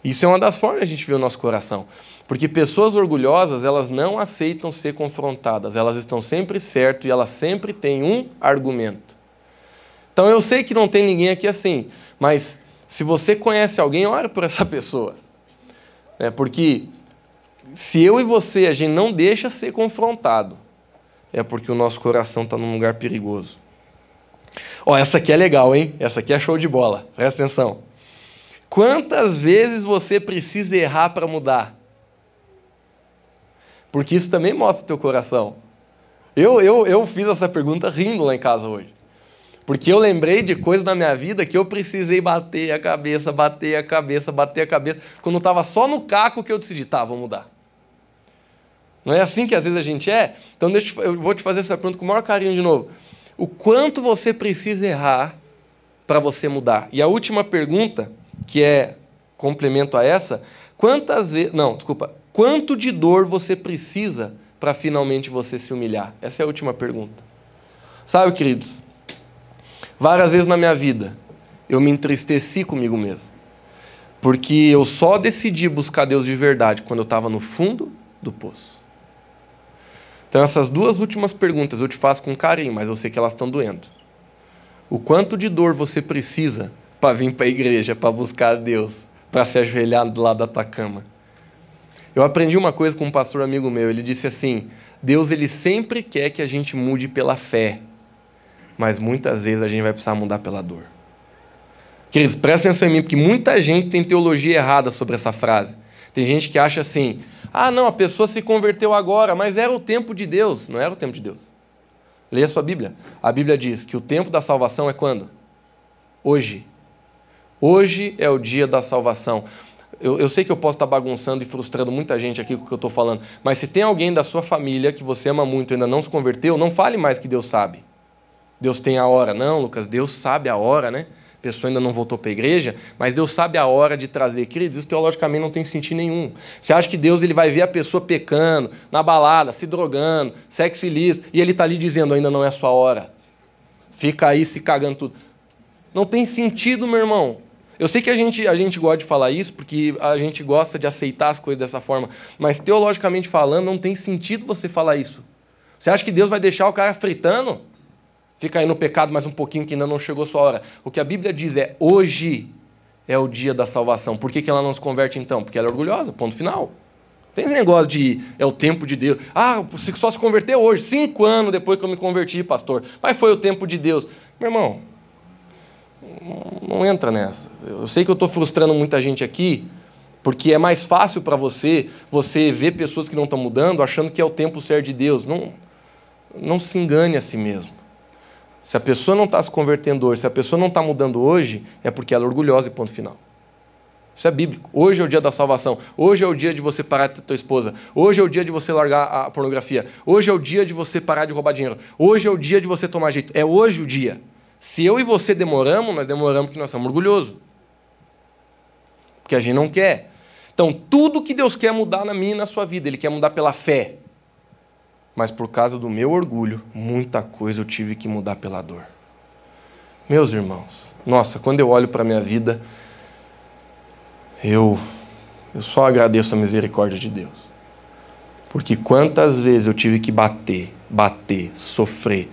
Speaker 1: Isso é uma das formas de a gente ver o nosso coração. Porque pessoas orgulhosas, elas não aceitam ser confrontadas. Elas estão sempre certas e elas sempre têm um argumento. Então eu sei que não tem ninguém aqui assim, mas se você conhece alguém, ore por essa pessoa. Porque se eu e você, a gente não deixa ser confrontado, é porque o nosso coração está num lugar perigoso. Essa aqui é legal, hein? Essa aqui é show de bola. Presta atenção. Quantas vezes você precisa errar para mudar? Porque isso também mostra o teu coração. Eu fiz essa pergunta rindo lá em casa hoje. Porque eu lembrei de coisas na minha vida que eu precisei bater a cabeça, quando eu estava só no caco que eu decidi, vou mudar. Não é assim que às vezes a gente é? Então eu vou te fazer essa pergunta com o maior carinho de novo. O quanto você precisa errar para você mudar? E a última pergunta, que é complemento a essa, quanto de dor você precisa para finalmente você se humilhar? Essa é a última pergunta. Sabe, queridos, várias vezes na minha vida eu me entristeci comigo mesmo. Porque eu só decidi buscar Deus de verdade quando eu estava no fundo do poço. Então essas duas últimas perguntas eu te faço com carinho, mas eu sei que elas estão doendo. O quanto de dor você precisa para vir para a igreja, para buscar Deus, para se ajoelhar do lado da tua cama? Eu aprendi uma coisa com um pastor amigo meu, ele disse assim, Deus ele sempre quer que a gente mude pela fé, mas muitas vezes a gente vai precisar mudar pela dor. Queridos, presta atenção em mim, porque muita gente tem teologia errada sobre essa frase. Tem gente que acha assim, não, a pessoa se converteu agora, mas era o tempo de Deus. Não era o tempo de Deus. Leia a sua Bíblia. A Bíblia diz que o tempo da salvação é quando? Hoje. Hoje é o dia da salvação. Eu sei que eu posso estar bagunçando e frustrando muita gente aqui com o que eu estou falando, mas se tem alguém da sua família que você ama muito e ainda não se converteu, não fale mais que Deus sabe. Deus tem a hora. Não, Lucas, Deus sabe a hora, né? A pessoa ainda não voltou para a igreja, mas Deus sabe a hora de trazer. Queridos, isso teologicamente não tem sentido nenhum. Você acha que Deus ele vai ver a pessoa pecando, na balada, se drogando, sexo ilícito, e ele está ali dizendo, ainda não é a sua hora. Fica aí se cagando tudo. Não tem sentido, meu irmão. Eu sei que a gente gosta de falar isso, porque a gente gosta de aceitar as coisas dessa forma, mas teologicamente falando, não tem sentido você falar isso. Você acha que Deus vai deixar o cara fritando? Fica aí no pecado mais um pouquinho que ainda não chegou a sua hora. O que a Bíblia diz é, hoje é o dia da salvação. Por que ela não se converte então? Porque ela é orgulhosa, ponto final. Tem esse negócio de, é o tempo de Deus. Você só se converteu hoje, 5 anos depois que eu me converti, pastor. Mas foi o tempo de Deus. Meu irmão, não entra nessa. Eu sei que eu estou frustrando muita gente aqui, porque é mais fácil para você ver pessoas que não estão mudando, achando que é o tempo certo de Deus. Não se engane a si mesmo. Se a pessoa não está se convertendo hoje, se a pessoa não está mudando hoje, é porque ela é orgulhosa e ponto final. Isso é bíblico. Hoje é o dia da salvação. Hoje é o dia de você parar de ter tua esposa. Hoje é o dia de você largar a pornografia. Hoje é o dia de você parar de roubar dinheiro. Hoje é o dia de você tomar jeito. É hoje o dia. Se eu e você demoramos, nós demoramos porque nós somos orgulhosos. Porque a gente não quer. Então, tudo que Deus quer mudar na minha e na sua vida, Ele quer mudar pela fé. Mas por causa do meu orgulho, muita coisa eu tive que mudar pela dor. Meus irmãos, nossa, quando eu olho para a minha vida, eu só agradeço a misericórdia de Deus. Porque quantas vezes eu tive que bater, sofrer.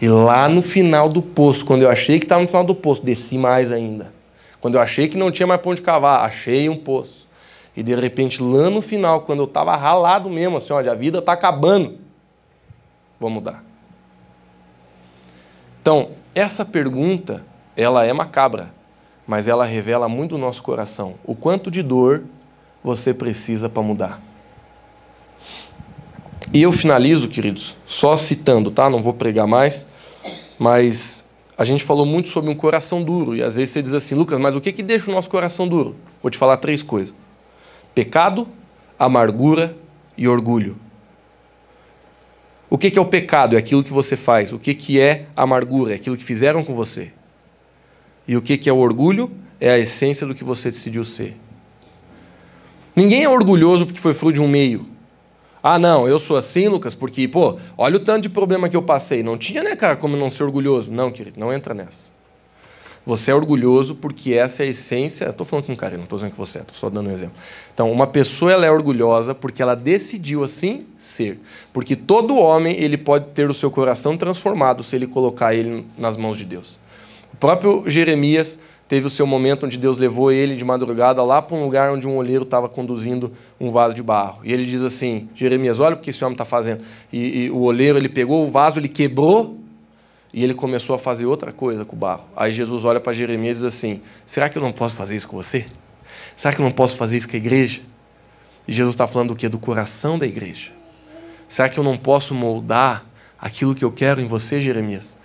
Speaker 1: E lá no final do poço, quando eu achei que estava no final do poço, desci mais ainda. Quando eu achei que não tinha mais pra onde cavar, achei um poço. E de repente, lá no final, quando eu estava ralado mesmo, assim, olha, a vida está acabando, vou mudar. Então, essa pergunta, ela é macabra, mas ela revela muito do nosso coração. O quanto de dor você precisa para mudar. E eu finalizo, queridos, só citando, tá? Não vou pregar mais, mas a gente falou muito sobre um coração duro, e às vezes você diz assim, Lucas, mas o que deixa o nosso coração duro? Vou te falar 3 coisas. Pecado, amargura e orgulho. O que é o pecado? É aquilo que você faz. O que é amargura? É aquilo que fizeram com você. E o que é o orgulho? É a essência do que você decidiu ser. Ninguém é orgulhoso porque foi fruto de um meio. Ah, não, eu sou assim, Lucas, porque, olha o tanto de problema que eu passei. Não tinha, né, cara, como não ser orgulhoso? Não, querido, não entra nessa. Você é orgulhoso porque essa é a essência... Estou falando com carinho, não estou dizendo que você é, estou só dando um exemplo. Então, uma pessoa ela é orgulhosa porque ela decidiu assim ser. Porque todo homem ele pode ter o seu coração transformado se ele colocar ele nas mãos de Deus. O próprio Jeremias teve o seu momento onde Deus levou ele de madrugada lá para um lugar onde um oleiro estava conduzindo um vaso de barro. E ele diz assim, Jeremias, olha o que esse homem está fazendo. E o oleiro ele pegou o vaso, ele quebrou, e ele começou a fazer outra coisa com o barro. Aí Jesus olha para Jeremias e diz assim, será que eu não posso fazer isso com você? Será que eu não posso fazer isso com a igreja? E Jesus está falando do quê? Do coração da igreja. Será que eu não posso moldar aquilo que eu quero em você, Jeremias?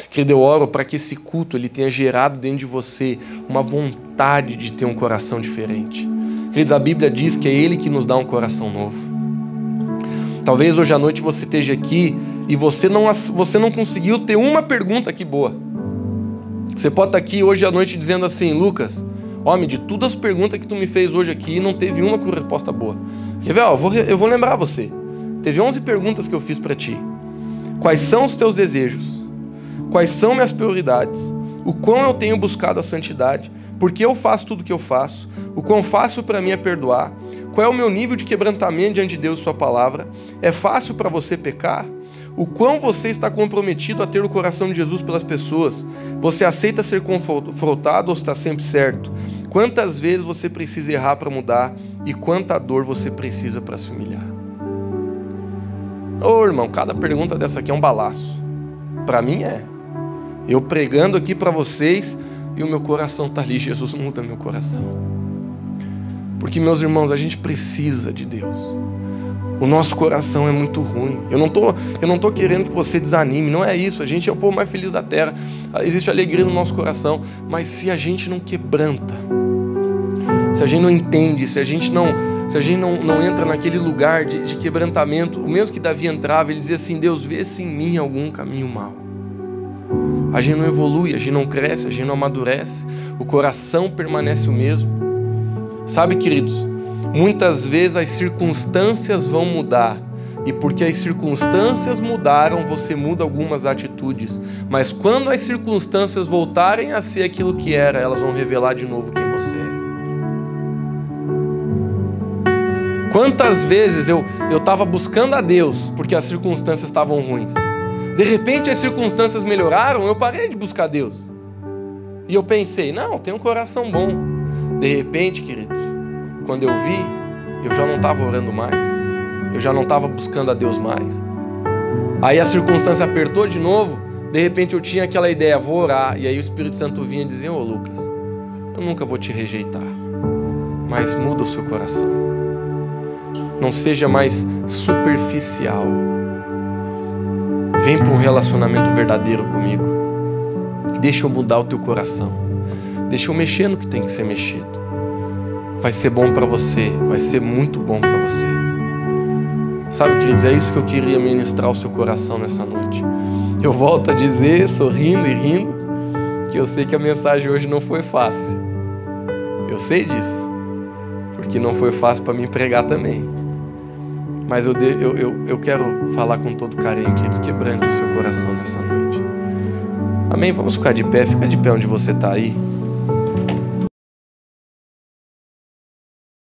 Speaker 1: Querido, eu oro para que esse culto ele tenha gerado dentro de você uma vontade de ter um coração diferente. Queridos, a Bíblia diz que é Ele que nos dá um coração novo. Talvez hoje à noite você esteja aqui e você não conseguiu ter uma pergunta aqui boa. Você pode estar aqui hoje à noite dizendo assim, Lucas, homem, de todas as perguntas que tu me fez hoje aqui, não teve uma com resposta boa. Quer ver? Eu vou lembrar você. Teve 11 perguntas que eu fiz para ti. Quais são os teus desejos? Quais são minhas prioridades? O quão eu tenho buscado a santidade? Por que eu faço tudo o que eu faço? O quão fácil para mim é perdoar? Qual é o meu nível de quebrantamento diante de Deus e sua palavra? É fácil para você pecar? O quão você está comprometido a ter o coração de Jesus pelas pessoas? Você aceita ser confrontado ou está sempre certo? Quantas vezes você precisa errar para mudar? E quanta dor você precisa para se humilhar? Ô irmão, cada pergunta dessa aqui é um balaço. Para mim é. Eu pregando aqui para vocês e o meu coração está ali. Jesus muda meu coração. Porque, meus irmãos, a gente precisa de Deus. O nosso coração é muito ruim. Eu não tô querendo que você desanime. Não é isso. A gente é o povo mais feliz da terra. Existe alegria no nosso coração. Mas se a gente não quebranta, se a gente não entende, se a gente não entra naquele lugar de quebrantamento, o mesmo que Davi entrava, ele dizia assim, Deus, vê se em mim algum caminho mau. A gente não evolui, a gente não cresce, a gente não amadurece, o coração permanece o mesmo. Sabe, queridos, muitas vezes as circunstâncias vão mudar, e porque as circunstâncias mudaram, você muda algumas atitudes, mas quando as circunstâncias voltarem a ser aquilo que era, elas vão revelar de novo quem você é. Quantas vezes eu estava buscando a Deus porque as circunstâncias estavam ruins. De repente as circunstâncias melhoraram, eu parei de buscar Deus. E eu pensei, não, tem um coração bom. De repente, queridos, quando eu vi, eu já não estava orando mais. Eu já não estava buscando a Deus mais. Aí a circunstância apertou de novo, de repente eu tinha aquela ideia, vou orar. E aí o Espírito Santo vinha e dizia, ô Lucas, eu nunca vou te rejeitar, mas muda o seu coração. Não seja mais superficial. Vem para um relacionamento verdadeiro comigo. Deixa eu mudar o teu coração. Deixa eu mexer no que tem que ser mexido. Vai ser bom para você. Vai ser muito bom para você. Sabe, queridos, é isso que eu queria ministrar ao seu coração nessa noite. Eu volto a dizer, sorrindo e rindo, que eu sei que a mensagem hoje não foi fácil. Eu sei disso. Porque não foi fácil para mim pregar também. Mas eu quero falar com todo carinho, queridos, quebrante o seu coração nessa noite. Amém? Vamos ficar de pé. Fica de pé onde você está aí.